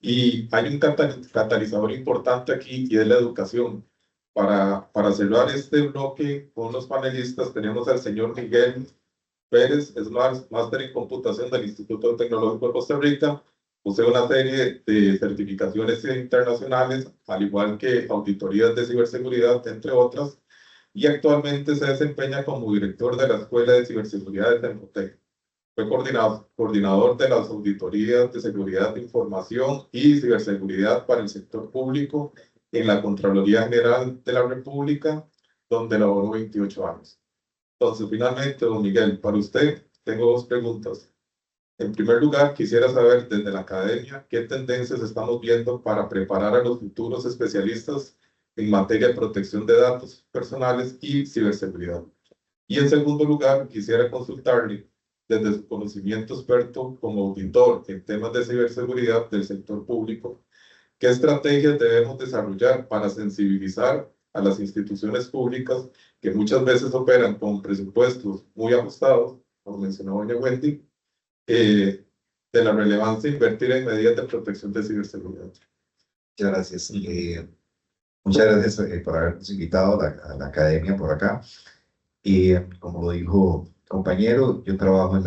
Y hay un catalizador importante aquí y es la educación. Para cerrar este bloque con los panelistas tenemos al señor Miguel Pérez, es máster en computación del Instituto Tecnológico de Costa Rica. Posee una serie de certificaciones internacionales, al igual que auditorías de ciberseguridad, entre otras, y actualmente se desempeña como director de la Escuela de Ciberseguridad de Tempotec. Fue coordinador de las auditorías de seguridad de información y ciberseguridad para el sector público en la Contraloría General de la República, donde laboró 28 años. Entonces, finalmente, don Miguel, para usted tengo 2 preguntas. En primer lugar, quisiera saber desde la academia qué tendencias estamos viendo para preparar a los futuros especialistas en materia de protección de datos personales y ciberseguridad. Y en segundo lugar, quisiera consultarle, desde su conocimiento experto como auditor en temas de ciberseguridad del sector público, ¿qué estrategias debemos desarrollar para sensibilizar a las instituciones públicas que muchas veces operan con presupuestos muy ajustados, como mencionó doña Wendy, de la relevancia de invertir en medidas de protección de ciberseguridad? Muchas gracias. Muchas gracias por habernos invitado a la academia por acá. Como lo dijo el compañero, yo trabajo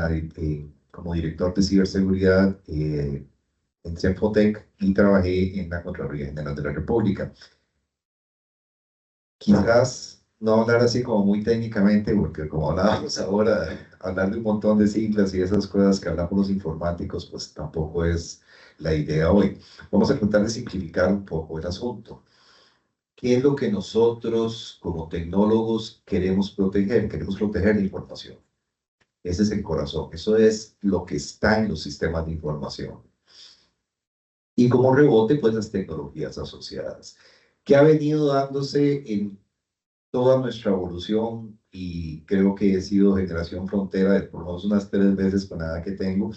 como director de ciberseguridad en Tempotec y trabajé en la Contraloría General de la República. Quizás no hablar así como muy técnicamente, porque como hablábamos ahora, hablar de un montón de siglas y esas cosas que hablamos los informáticos, pues tampoco es la idea hoy. Vamos a tratar de simplificar un poco el asunto. ¿Qué es lo que nosotros como tecnólogos queremos proteger? Queremos proteger la información. Ese es el corazón. Eso es lo que está en los sistemas de información. Y como rebote, pues las tecnologías asociadas. ¿Qué ha venido dándose en toda nuestra evolución y creo que he sido generación frontera de por lo menos unas 3 veces con la edad que tengo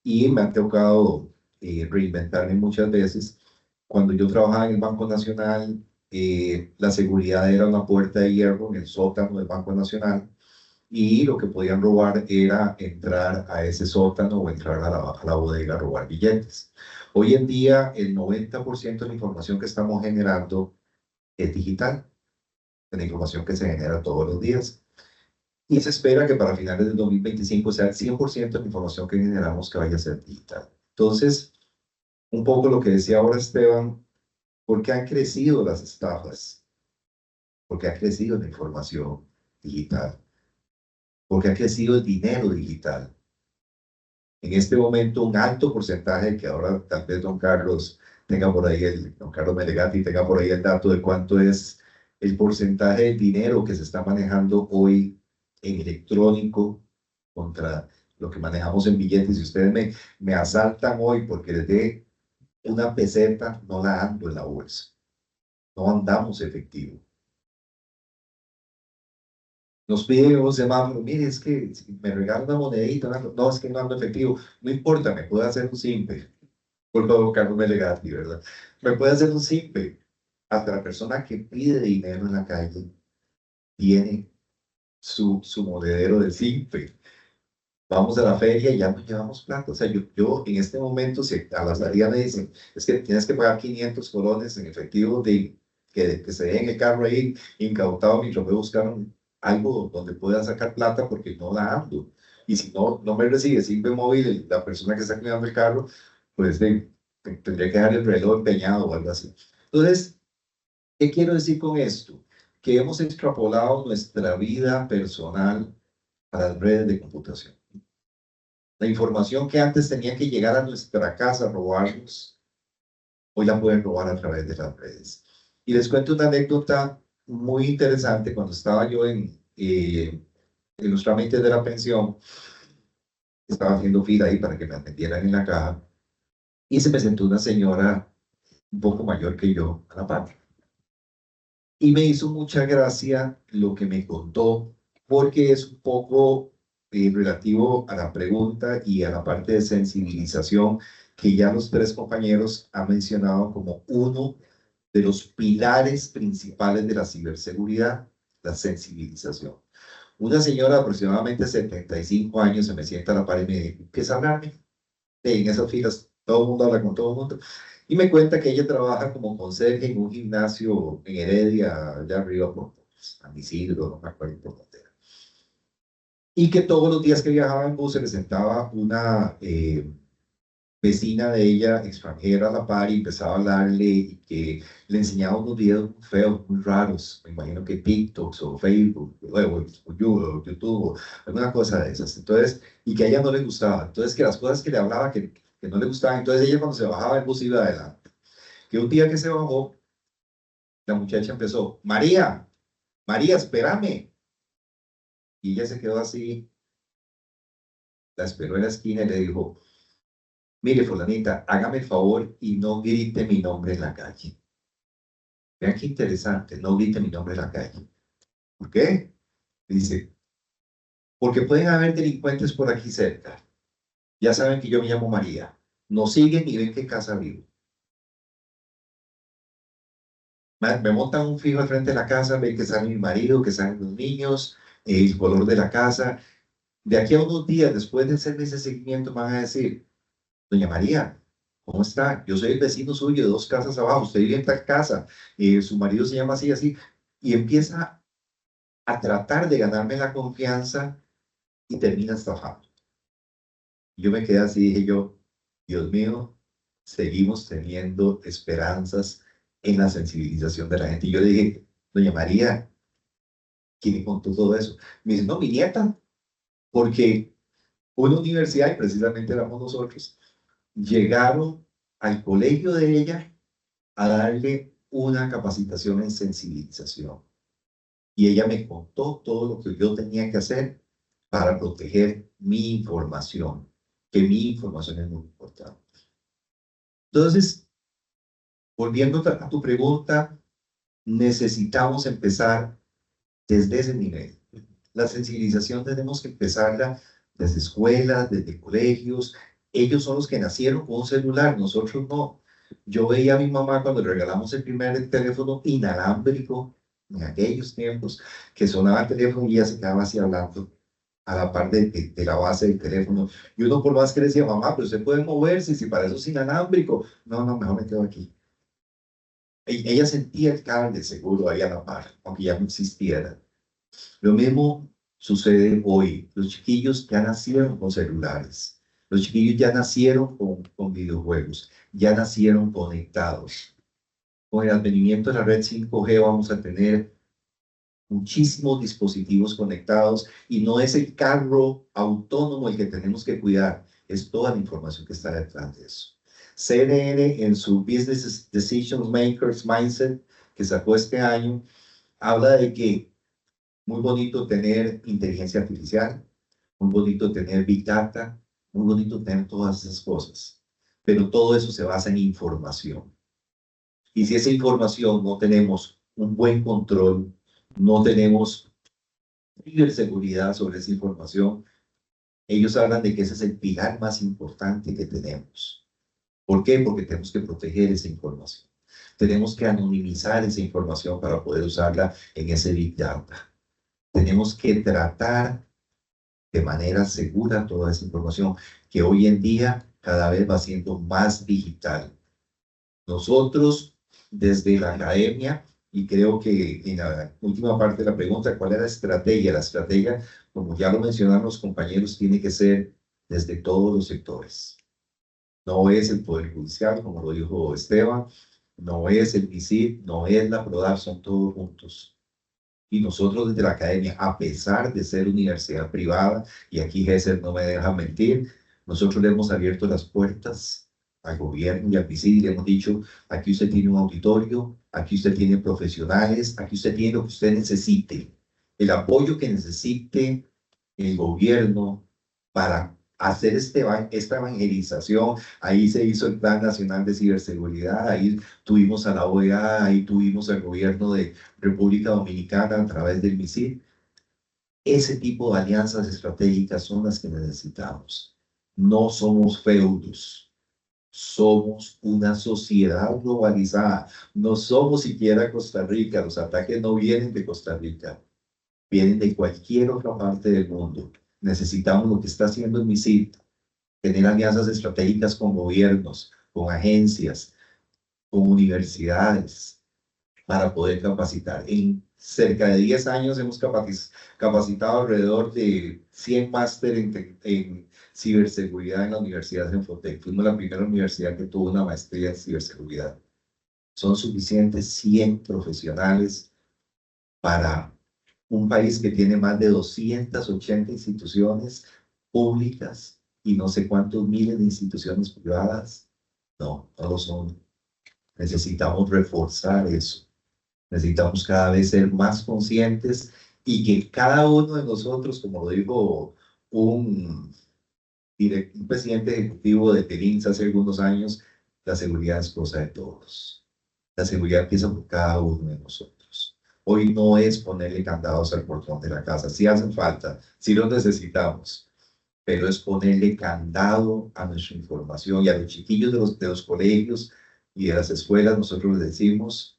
y me ha tocado reinventarme muchas veces. Cuando yo trabajaba en el Banco Nacional, la seguridad era una puerta de hierro en el sótano del Banco Nacional y lo que podían robar era entrar a ese sótano o entrar a la bodega a robar billetes. Hoy en día, el 90% de la información que estamos generando es digital, de la información que se genera todos los días. Y se espera que para finales del 2025 sea el 100% de la información que generamos que vaya a ser digital. Entonces, un poco lo que decía ahora Esteban, ¿por qué han crecido las estafas? ¿Por qué ha crecido la información digital? ¿Por qué ha crecido el dinero digital? En este momento, un alto porcentaje, que ahora tal vez don Carlos tenga por ahí, don Carlos Melegatti tenga por ahí el dato de cuánto es el porcentaje de dinero que se está manejando hoy en electrónico contra lo que manejamos en billetes. Si ustedes me asaltan hoy porque les dé una peseta, no la ando en la bolsa, no andamos efectivo. Nos piden un semáforo, mire, es que si me regalan una monedita, no, es que no ando efectivo, no importa, me puede hacer un simple, por favor, Carlos Melegatti, ¿verdad? Me puede hacer un simple. Hasta la persona que pide dinero en la calle tiene su monedero de simple. Vamos a la feria y ya no llevamos plata. O sea, yo en este momento, si a la salida me dicen, es que tienes que pagar 500 colones en efectivo de que se den el carro ahí incautado mientras voy a buscar algo donde pueda sacar plata porque no la ando. Y si no me recibe simple móvil la persona que está cuidando el carro, pues tendría que dejar el reloj empeñado o algo así. Entonces, ¿qué quiero decir con esto? Que hemos extrapolado nuestra vida personal a las redes de computación. La información que antes tenía que llegar a nuestra casa a robarnos, hoy la pueden robar a través de las redes. Y les cuento una anécdota muy interesante. Cuando estaba yo en los trámites de la pensión, estaba haciendo fila ahí para que me atendieran en la caja, y se me sentó una señora un poco mayor que yo a la par. Y me hizo mucha gracia lo que me contó, porque es un poco relativo a la pregunta y a la parte de sensibilización que ya los 3 compañeros han mencionado como uno de los pilares principales de la ciberseguridad, la sensibilización. Una señora de aproximadamente 75 años se me sienta a la par y me empieza a hablarme. En esas filas todo el mundo habla con todo el mundo. Y me cuenta que ella trabaja como conserje en un gimnasio en Heredia, allá arriba por San Isidro, no me acuerdo por dónde era. Y que todos los días que viajaba en bus se le sentaba una vecina de ella, extranjera, a la par y empezaba a hablarle y que le enseñaba unos videos muy feos, muy raros. Me imagino que TikToks o Facebook o YouTube o alguna cosa de esas. Entonces, y que a ella no le gustaba. Entonces, que las cosas que le hablaba que no le gustaban. Entonces, ella cuando se bajaba del bus iba adelante. Que un día que se bajó, la muchacha empezó, María, María, espérame. Y ella se quedó así, la esperó en la esquina y le dijo, mire, fulanita, hágame el favor y no grite mi nombre en la calle. Vean qué interesante, no grite mi nombre en la calle. ¿Por qué? Dice, porque pueden haber delincuentes por aquí cerca. Ya saben que yo me llamo María. Nos siguen y ven qué casa vivo. Me montan un fijo al frente de la casa, ven que sale mi marido, que salen los niños, el color de la casa. De aquí a unos días, después de hacerme ese seguimiento, van a decir, doña María, ¿cómo está? Yo soy el vecino suyo de 2 casas abajo, usted vive en tal casa, su marido se llama así, así, y empieza a tratar de ganarme la confianza y termina estafando. Yo me quedé así, dije yo, Dios mío, seguimos teniendo esperanzas en la sensibilización de la gente. Y yo le dije, doña María, ¿quién me contó todo eso? Me dice, no, mi nieta, porque una universidad, y precisamente éramos nosotros, llegaron al colegio de ella a darle una capacitación en sensibilización. Y ella me contó todo lo que yo tenía que hacer para proteger mi información, que mi información es muy importante. Entonces, volviendo a tu pregunta, necesitamos empezar desde ese nivel. La sensibilización tenemos que empezarla desde escuelas, desde colegios. Ellos son los que nacieron con un celular, nosotros no. Yo veía a mi mamá cuando le regalamos el primer teléfono inalámbrico, en aquellos tiempos, que sonaba el teléfono y ella se quedaba así hablando a la par de la base del teléfono. Y uno por más que le decía, mamá, pero usted puede moverse, si para eso es inalámbrico. No, no, mejor me quedo aquí. Ella sentía el cable seguro ahí a la par, aunque ya no existiera. Lo mismo sucede hoy. Los chiquillos ya nacieron con celulares. Los chiquillos ya nacieron con videojuegos. Ya nacieron conectados. Con el advenimiento de la red 5G vamos a tener muchísimos dispositivos conectados y no es el carro autónomo el que tenemos que cuidar, es toda la información que está detrás de eso. CNN en su Business Decision Makers Mindset que sacó este año, habla de que muy bonito tener inteligencia artificial, muy bonito tener Big Data, muy bonito tener todas esas cosas, pero todo eso se basa en información. Y si esa información no tenemos un buen control, no tenemos ciberseguridad sobre esa información, ellos hablan de que ese es el pilar más importante que tenemos. ¿Por qué? Porque tenemos que proteger esa información. Tenemos que anonimizar esa información para poder usarla en ese Big Data. Tenemos que tratar de manera segura toda esa información que hoy en día cada vez va siendo más digital. Nosotros, desde la academia, y creo que en la última parte de la pregunta, ¿cuál es la estrategia? La estrategia, como ya lo mencionaron los compañeros, tiene que ser desde todos los sectores. No es el Poder Judicial, como lo dijo Esteban, no es el MISID, no es la PRODAF, son todos juntos. Y nosotros desde la academia, a pesar de ser universidad privada, y aquí Gesser no me deja mentir, nosotros le hemos abierto las puertas al gobierno y al MISID y le hemos dicho, aquí usted tiene un auditorio, aquí usted tiene profesionales, aquí usted tiene lo que usted necesite, el apoyo que necesite el gobierno para hacer esta evangelización. Ahí se hizo el Plan Nacional de Ciberseguridad, ahí tuvimos a la OEA, ahí tuvimos al gobierno de República Dominicana a través del MISID. Ese tipo de alianzas estratégicas son las que necesitamos. No somos feudos. Somos una sociedad globalizada. No somos siquiera Costa Rica. Los ataques no vienen de Costa Rica. Vienen de cualquier otra parte del mundo. Necesitamos lo que está haciendo el MISID. Tener alianzas estratégicas con gobiernos, con agencias, con universidades, para poder capacitar. En cerca de 10 años hemos capacitado alrededor de 100 másteres en ciberseguridad en la Universidad de Infotec. Fuimos la primera universidad que tuvo una maestría en ciberseguridad. Son suficientes 100 profesionales para un país que tiene más de 280 instituciones públicas y no sé cuántos miles de instituciones privadas. No, no lo son. Necesitamos reforzar eso. Necesitamos cada vez ser más conscientes y que cada uno de nosotros, como lo dijo un presidente ejecutivo de Pelinsa hace algunos años, la seguridad es cosa de todos. La seguridad empieza por cada uno de nosotros. Hoy no es ponerle candados al portón de la casa. Sí hacen falta, sí los necesitamos, pero es ponerle candado a nuestra información y a los chiquillos de los colegios y de las escuelas. Nosotros les decimos,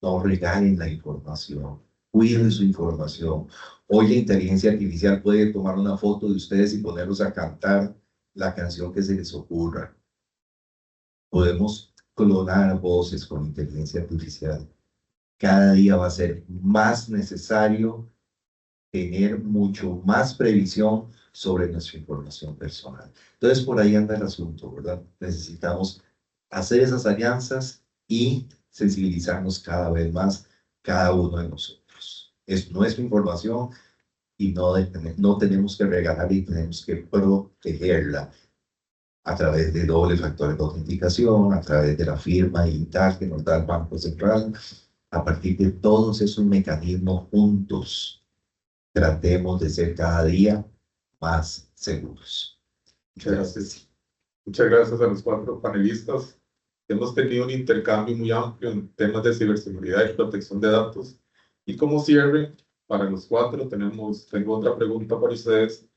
no regalen la información, cuiden su información. Hoy la inteligencia artificial puede tomar una foto de ustedes y ponerlos a cantar la canción que se les ocurra. Podemos clonar voces con inteligencia artificial. Cada día va a ser más necesario tener mucho más previsión sobre nuestra información personal. Entonces, por ahí anda el asunto, ¿verdad? Necesitamos hacer esas alianzas y sensibilizarnos cada vez más, cada uno de nosotros. Es nuestra información y no tenemos que regalar y tenemos que protegerla a través de doble factor de autenticación, a través de la firma digital que nos da el Banco Central. A partir de todos esos mecanismos juntos, tratemos de ser cada día más seguros. Muchas gracias. Muchas gracias a los 4 panelistas. Hemos tenido un intercambio muy amplio en temas de ciberseguridad y protección de datos. Y como cierre, para los cuatro, tengo otra pregunta para ustedes.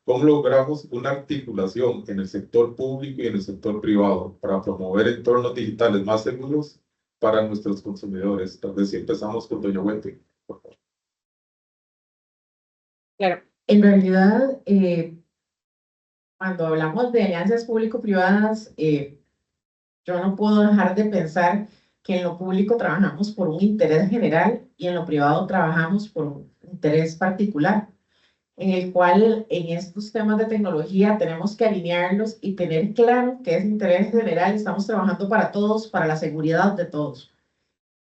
¿Cómo logramos una articulación en el sector público y en el sector privado para promover entornos digitales más seguros para nuestros consumidores? Tal vez si empezamos con doña Wendy, por favor. Claro, en realidad, cuando hablamos de alianzas público-privadas, yo no puedo dejar de pensar que en lo público trabajamos por un interés general y en lo privado trabajamos por un interés particular, en el cual en estos temas de tecnología tenemos que alinearlos y tener claro que ese interés general estamos trabajando para todos, para la seguridad de todos.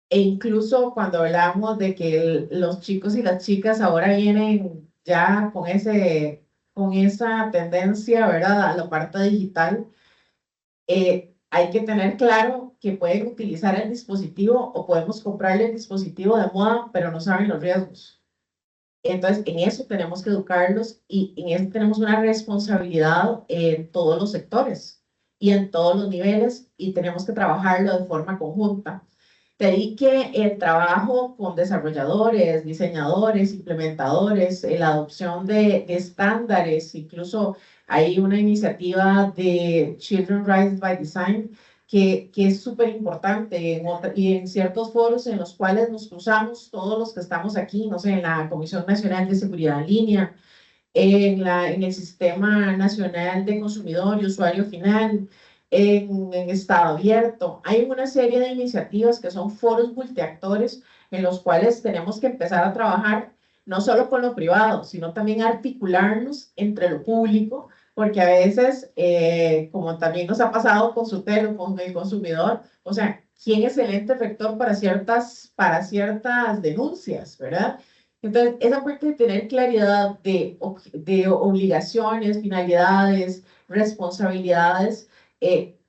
E incluso cuando hablamos de que los chicos y las chicas ahora vienen ya con esa tendencia, ¿verdad?, a la parte digital, hay que tener claro que pueden utilizar el dispositivo o podemos comprarle el dispositivo de moda, pero no saben los riesgos. Entonces, en eso tenemos que educarlos y en eso tenemos una responsabilidad en todos los sectores y en todos los niveles y tenemos que trabajarlo de forma conjunta. Te di que el trabajo con desarrolladores, diseñadores, implementadores, la adopción de estándares, incluso hay una iniciativa de Children Rights by Design que es súper importante y en ciertos foros en los cuales nos cruzamos todos los que estamos aquí, no sé, en la Comisión Nacional de Seguridad en Línea, en el Sistema Nacional de Consumidor y Usuario Final, en Estado Abierto. Hay una serie de iniciativas que son foros multiactores en los cuales tenemos que empezar a trabajar no solo con lo privado, sino también articularnos entre lo público, porque a veces, como también nos ha pasado con Sutelo, con el consumidor, o sea, ¿quién es el ente rector para ciertas denuncias, verdad? Entonces, esa parte de tener claridad de obligaciones, finalidades, responsabilidades,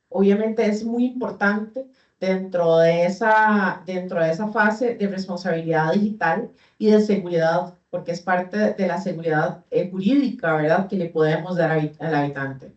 obviamente es muy importante dentro de esa fase de responsabilidad digital y de seguridad, porque es parte de la seguridad jurídica, ¿verdad?, que le podemos dar al habitante.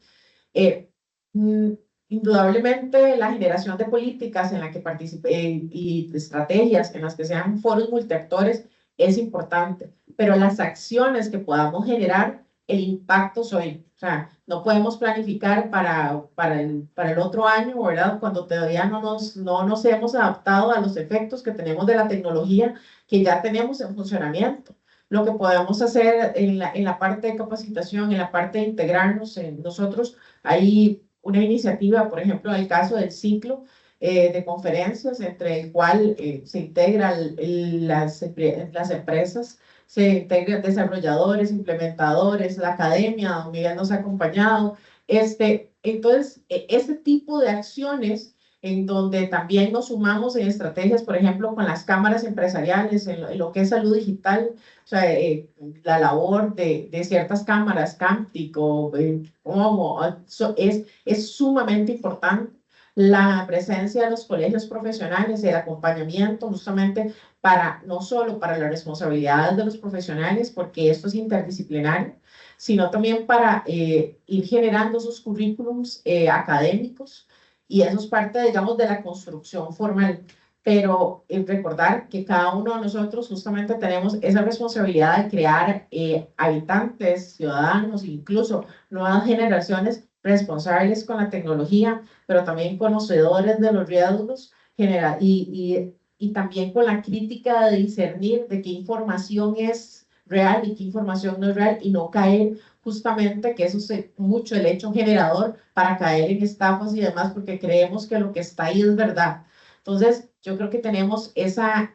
Indudablemente, la generación de políticas en la que participe y de estrategias en las que sean foros multiactores es importante, pero las acciones que podamos generar, el impacto soy. O sea, no podemos planificar para el otro año, ¿verdad?, cuando todavía no nos hemos adaptado a los efectos que tenemos de la tecnología que ya tenemos en funcionamiento. Lo que podemos hacer en la parte de capacitación, en la parte de integrarnos en nosotros, hay una iniciativa, por ejemplo, en el caso del ciclo de conferencias, entre el cual se integran las empresas, se integran desarrolladores, implementadores, la academia, don Miguel nos ha acompañado. Entonces, este tipo de acciones en donde también nos sumamos en estrategias, por ejemplo, con las cámaras empresariales, en lo que es salud digital, o sea, la labor de ciertas cámaras, Cámtico, es sumamente importante. La presencia de los colegios profesionales, el acompañamiento justamente no solo para las responsabilidades de los profesionales, porque esto es interdisciplinario, sino también para ir generando esos currículums académicos, y eso es parte, digamos, de la construcción formal. Pero recordar que cada uno de nosotros justamente tenemos esa responsabilidad de crear habitantes, ciudadanos, incluso nuevas generaciones responsables con la tecnología, pero también conocedores de los riesgos y también con la crítica de discernir de qué información es real y qué información no es real, y no caer justamente, que eso es mucho el hecho generador para caer en estafas y demás, porque creemos que lo que está ahí es verdad. Entonces, yo creo que tenemos esa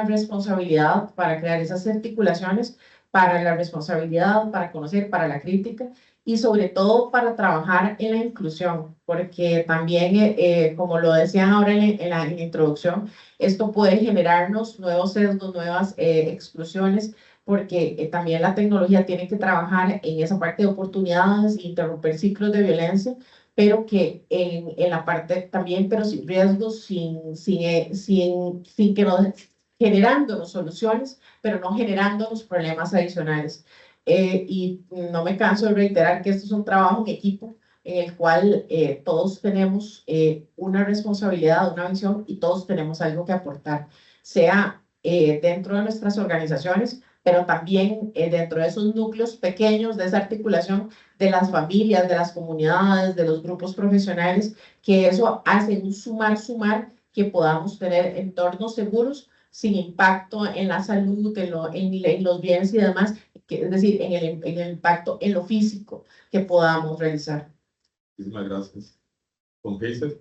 responsabilidad para crear esas articulaciones, para la responsabilidad, para conocer, para la crítica, y sobre todo para trabajar en la inclusión, porque también, como lo decían ahora en la introducción, esto puede generarnos nuevos sesgos, nuevas exclusiones, porque también la tecnología tiene que trabajar en esa parte de oportunidades e interromper ciclos de violencia, pero que en la parte también, pero sin riesgos, sin que nos generándonos soluciones, pero no generándonos problemas adicionales. Y no me canso de reiterar que esto es un trabajo en equipo en el cual todos tenemos una responsabilidad, una visión, y todos tenemos algo que aportar, sea dentro de nuestras organizaciones, pero también dentro de esos núcleos pequeños, de esa articulación de las familias, de las comunidades, de los grupos profesionales, que eso hace un sumar, que podamos tener entornos seguros sin impacto en la salud, en los bienes y demás, es decir, en el impacto en lo físico que podamos realizar. Muchísimas gracias. Con Geisel.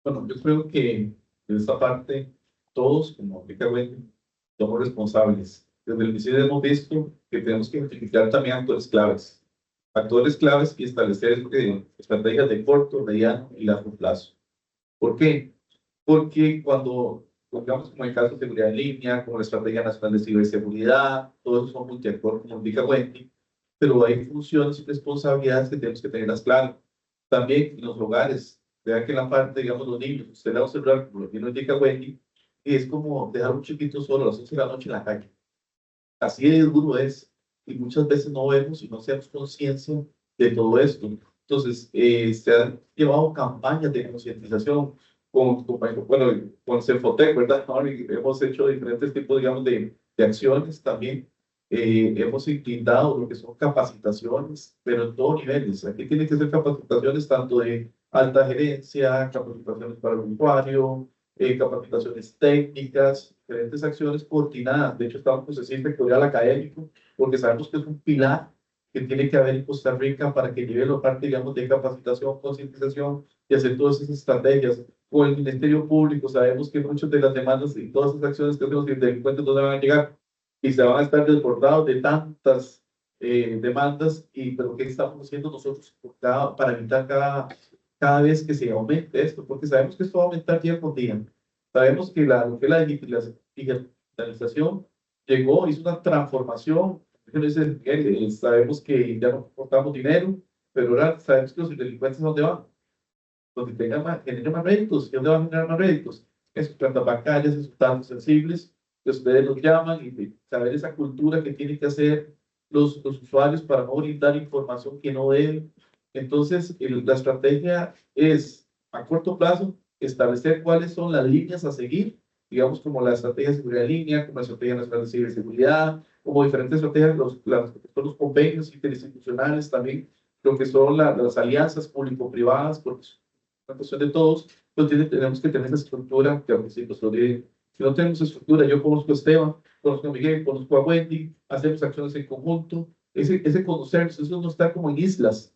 Bueno, yo creo que en esta parte todos, como Rica Wendy, somos responsables. Desde el inicio hemos visto que tenemos que identificar también actores claves y establecer estrategias de corto, mediano y largo plazo. ¿Por qué? Porque cuando, digamos, como el caso de seguridad en línea, como la Estrategia Nacional de Ciberseguridad, todos esos son multiactor, como indica Wendy, pero hay funciones y responsabilidades que tenemos que tenerlas claras. También en los hogares, vean que en la parte, digamos, los niños, usted le da un celular, como lo indica Wendy, y es como dejar un chiquito solo a las 11 de la noche en la calle. Así de duro es, y muchas veces no vemos y no hacemos conciencia de todo esto. Entonces, se han llevado campañas de concientización con Cefotec, ¿verdad? Hemos hecho diferentes tipos, digamos, de acciones también. Hemos inclinado lo que son capacitaciones, pero en todos niveles. Aquí tienen que ser capacitaciones tanto de alta gerencia, capacitaciones para el usuario, capacitaciones técnicas, diferentes acciones coordinadas. De hecho, estamos en ese sectorial académico, porque sabemos que es un pilar que tiene que haber en Costa Rica para que lleve la parte, digamos, de capacitación, concientización y hacer todas esas estrategias. Con el Ministerio Público, sabemos que muchas de las demandas y todas esas acciones que hacemos, los delincuentes no van a llegar y se van a estar desbordados de tantas demandas, pero ¿qué estamos haciendo nosotros para evitar cada vez que se aumente esto? Porque sabemos que esto va a aumentar día por día. Sabemos que lo que la digitalización llegó, hizo una transformación. Sabemos que ya no cortamos dinero, pero ahora sabemos que los delincuentes ¿dónde van? Donde generen más réditos. ¿Y dónde van a generar más réditos? En sus cuentas bancarias, en sus datos sensibles, que ustedes los llaman, y saber esa cultura que tienen que hacer los usuarios para no brindar información que no deben. Entonces, la estrategia es, a corto plazo, establecer cuáles son las líneas a seguir, digamos, como la estrategia de seguridad en línea, como la estrategia nacional de ciberseguridad, como diferentes estrategias, los convenios interinstitucionales también, lo que son las alianzas público-privadas, porque es una cuestión de todos, pues tenemos que tener esa estructura, que al principio se lo dije. Si no tenemos estructura, yo conozco a Esteban, conozco a Miguel, conozco a Wendy, hacemos acciones en conjunto, ese conocernos, eso no está como en islas,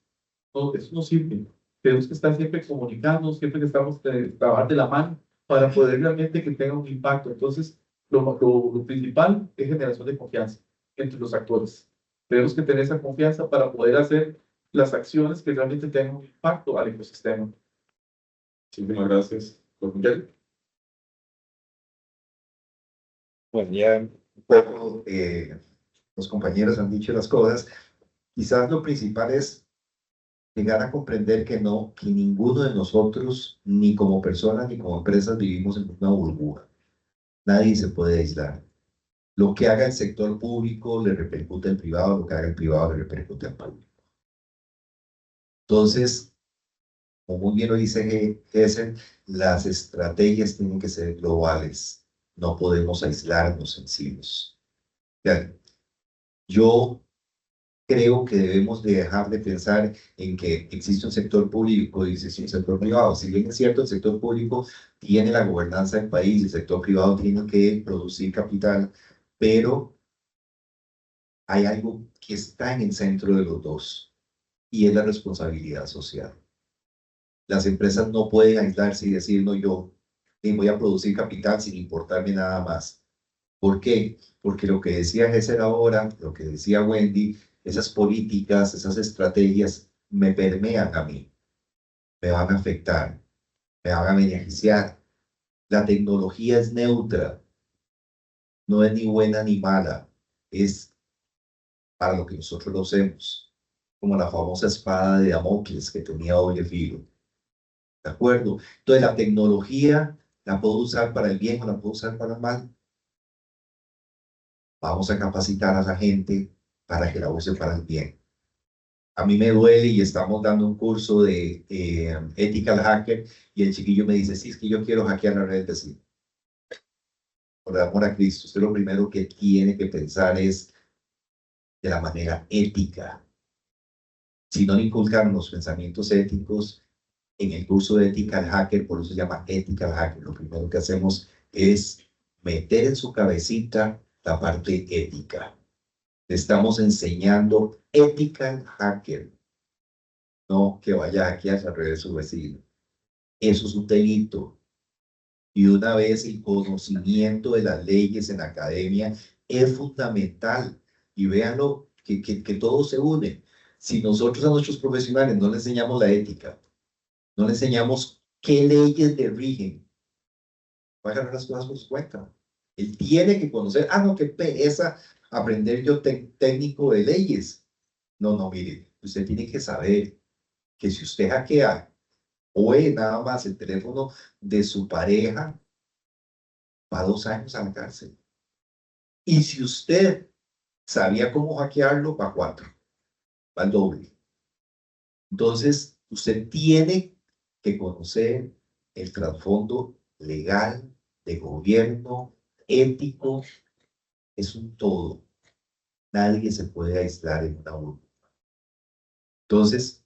no, eso no sirve. Tenemos que estar siempre comunicándonos, siempre que estamos trabajar de la mano para poder realmente que tenga un impacto. Entonces, lo principal es generación de confianza entre los actores. Tenemos que tener esa confianza para poder hacer las acciones que realmente tengan un impacto al ecosistema. Muchísimas gracias. Miguel. Bueno, ya un poco los compañeros han dicho las cosas. Quizás lo principal es llegar a comprender que ninguno de nosotros, ni como personas ni como empresas, vivimos en una burbuja. Nadie se puede aislar. Lo que haga el sector público le repercute al privado, lo que haga el privado le repercute al público. Entonces, como muy bien lo dice Geisel, las estrategias tienen que ser globales. No podemos aislarnos en silos. Yo creo que debemos dejar de pensar en que existe un sector público y existe un sector privado. Si bien es cierto, el sector público tiene la gobernanza del país, el sector privado tiene que producir capital, pero hay algo que está en el centro de los dos, y es la responsabilidad social. Las empresas no pueden aislarse y decir, no, yo voy a producir capital sin importarme nada más. ¿Por qué? Porque lo que decía Geisel ahora, lo que decía Wendy, esas políticas, esas estrategias me permean a mí, me van a afectar, me van a beneficiar. La tecnología es neutra, no es ni buena ni mala, es para lo que nosotros lo hacemos, como la famosa espada de Damocles que tenía doble filo. ¿De acuerdo? Entonces la tecnología la puedo usar para el bien o la puedo usar para el mal. Vamos a capacitar a la gente para que la use para el bien. A mí me duele y estamos dando un curso de Ethical Hacker y el chiquillo me dice, sí, es que yo quiero hackear la red de sí. por amor a Cristo, usted lo primero que tiene que pensar es de la manera ética. Si no inculcan los pensamientos éticos en el curso de ética al hacker, por eso se llama ética al hacker, lo primero que hacemos es meter en su cabecita la parte ética. Le estamos enseñando ética al hacker, no que vaya a hackear alrededor de su vecino. Eso es un delito. Y una vez el conocimiento de las leyes en la academia es fundamental. Y véanlo, que todo se une. Si nosotros a nuestros profesionales no les enseñamos la ética, no les enseñamos qué leyes le rigen, va a ganar las cosas por su cuenta. Él tiene que conocer, no, qué pereza aprender yo técnico de leyes. No, mire, usted tiene que saber que si usted hackea o ve nada más el teléfono de su pareja, va 2 años a la cárcel. Y si usted sabía cómo hackearlo, va 4, va el doble. Entonces, usted tiene que conocer el trasfondo legal, de gobierno, ético, es un todo. Nadie se puede aislar en una burbuja. Entonces,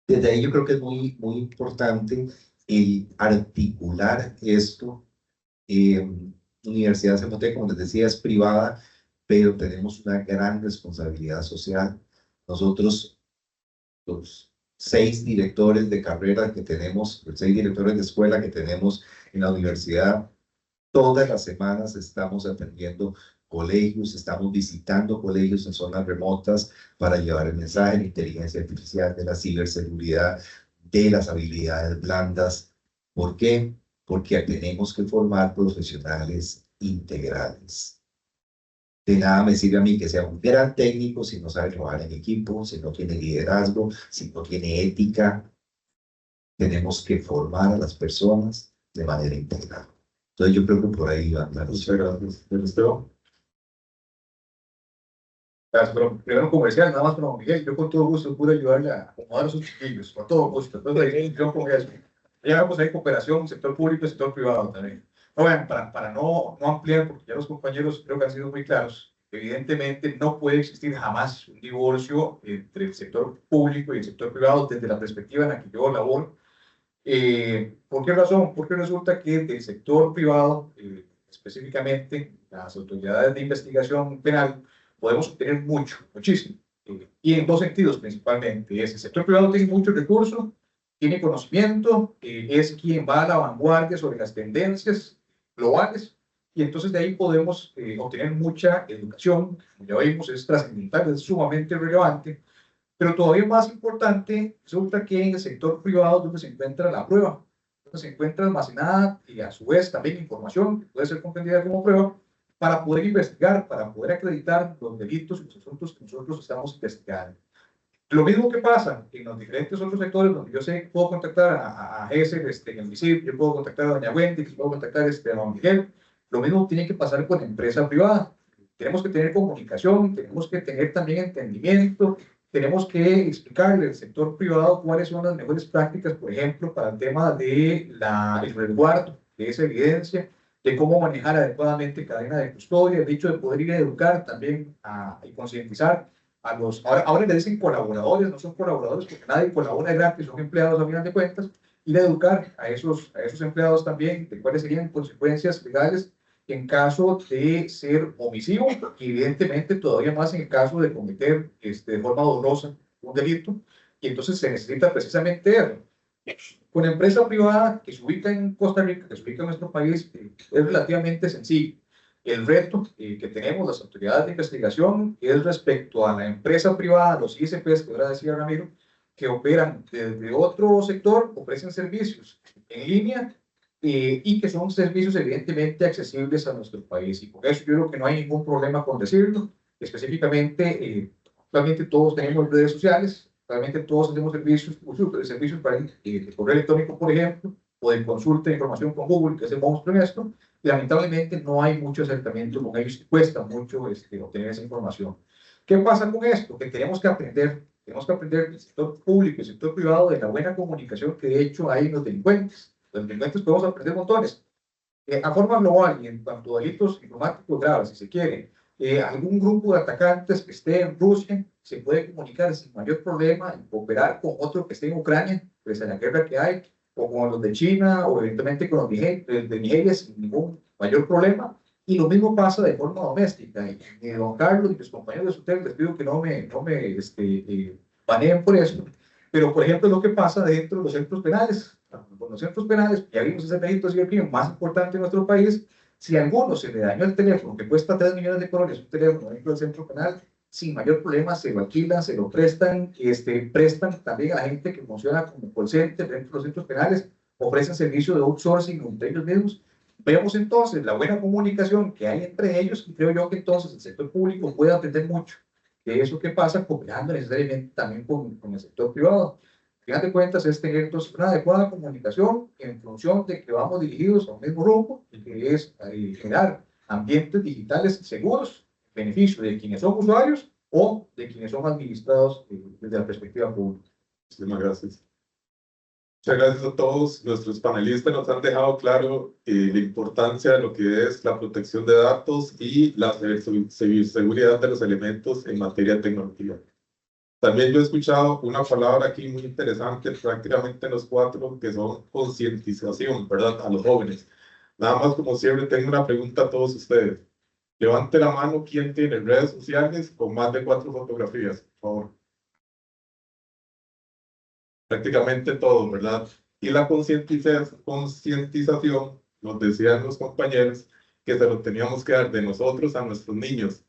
desde ahí yo creo que es muy importante el articular esto. Universidad de Zapote, como les decía, es privada, pero tenemos una gran responsabilidad social. Nosotros, los 6 directores de carrera que tenemos, los 6 directores de escuela que tenemos en la universidad, todas las semanas estamos atendiendo colegios, estamos visitando colegios en zonas remotas para llevar el mensaje de la inteligencia artificial, de la ciberseguridad, de las habilidades blandas. ¿Por qué? Porque tenemos que formar profesionales integrales. De nada me sirve a mí que sea un gran técnico si no sabe trabajar en equipo, si no tiene liderazgo, si no tiene ética. Tenemos que formar a las personas de manera integral. Entonces yo creo que por ahí van a Muchas gracias. Esteban. Gracias, pero primero comercial, nada más con don Miguel. Yo con todo gusto pude ayudarle a acomodar a sus chiquillos, con todo gusto. Entonces, yo con eso. Ya vamos a ir cooperación, sector público y sector privado también. No, vean, para no ampliar, porque ya los compañeros creo que han sido muy claros, evidentemente no puede existir jamás un divorcio entre el sector público y el sector privado desde la perspectiva en la que yo laboro. ¿Por qué razón? Porque resulta que del sector privado, específicamente las autoridades de investigación penal, podemos obtener muchísimo. Y en 2 sentidos principalmente. El sector privado tiene muchos recursos, tiene conocimiento, es quien va a la vanguardia sobre las tendencias globales, y entonces de ahí podemos obtener mucha educación. Como ya vimos, es trascendental, es sumamente relevante. Pero todavía más importante, resulta que en el sector privado es donde se encuentra la prueba, donde se encuentra almacenada y a su vez también información que puede ser comprendida como prueba para poder investigar, para poder acreditar los delitos y los asuntos que nosotros estamos investigando. Lo mismo que pasa en los diferentes otros sectores donde yo sé que puedo contactar a Gesell, en el MISIP, yo puedo contactar a doña Wendy, que puedo contactar a don Miguel. Lo mismo tiene que pasar con la empresa privada. Tenemos que tener comunicación, tenemos que tener también entendimiento, tenemos que explicarle al sector privado cuáles son las mejores prácticas, por ejemplo, para el tema de el resguardo de esa evidencia, de cómo manejar adecuadamente cadena de custodia, el hecho de poder ir a educar también y concientizar a los, ahora le dicen colaboradores, no son colaboradores porque nadie colabora gratis, son empleados a final de cuentas, ir a educar a esos empleados también de cuáles serían consecuencias legales en caso de ser omisivo, y evidentemente todavía más en el caso de cometer de forma dolosa un delito, y entonces se necesita precisamente una empresa privada que se ubica en Costa Rica, que se ubica en nuestro país, es relativamente sencillo. El reto que tenemos las autoridades de investigación es respecto a la empresa privada, los ISPs, que ahora decía Ramiro, que operan desde otro sector, ofrecen servicios en línea y que son servicios evidentemente accesibles a nuestro país. Y por eso yo creo que no hay ningún problema con decirlo. Específicamente, realmente todos tenemos redes sociales, realmente todos tenemos servicios para el correo electrónico, por ejemplo, o de consulta de información con Google, que es el monstruo en esto. Y lamentablemente no hay mucho acercamiento con ellos, cuesta mucho obtener esa información. ¿Qué pasa con esto? Que tenemos que aprender del sector público y el sector privado de la buena comunicación que de hecho hay en los delincuentes. Los delincuentes podemos aprender montones, A forma global y en cuanto a delitos informáticos graves, si se quiere, algún grupo de atacantes que esté en Rusia se puede comunicar sin mayor problema y cooperar con otro que esté en Ucrania, pues en la guerra que hay, o con los de China, o eventualmente con los de Nigeria sin ningún mayor problema. Y lo mismo pasa de forma doméstica. Y don Carlos y mis compañeros de su hotel, les pido que no me baneen por eso. Pero, por ejemplo, lo que pasa dentro de los centros penales. Con los centros penales, ya vimos ese delito de crimen más importante en nuestro país. Si a alguno se le dañó el teléfono, que cuesta 3 millones de colones, un teléfono dentro del centro penal, sin mayor problema se lo alquilan, se lo prestan, prestan también a la gente que funciona como call center dentro de los centros penales, ofrecen servicio de outsourcing entre ellos mismos. Vemos entonces la buena comunicación que hay entre ellos y creo yo que entonces el sector público puede aprender mucho de eso que pasa, cooperando necesariamente también con el sector privado. Al final de cuentas, es tener entonces una adecuada comunicación en función de que vamos dirigidos a un mismo rumbo, que es generar ambientes digitales seguros, beneficio de quienes son usuarios o de quienes son administrados desde la perspectiva pública. Muchísimas gracias. Muchas gracias a todos. Nuestros panelistas nos han dejado claro la importancia de lo que es la protección de datos y la seguridad de los elementos en materia de tecnología. También yo he escuchado una palabra aquí muy interesante, prácticamente los 4, que son concientización, ¿verdad? A los jóvenes. Nada más como siempre tengo una pregunta a todos ustedes. Levante la mano quien tiene redes sociales con más de 4 fotografías, por favor. Prácticamente todo, ¿verdad? Y la concientización, nos decían los compañeros, que se lo teníamos que dar de nosotros a nuestros niños,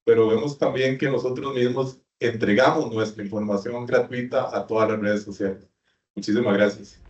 pero vemos también que nosotros mismos entregamos nuestra información gratuita a todas las redes sociales. Muchísimas gracias.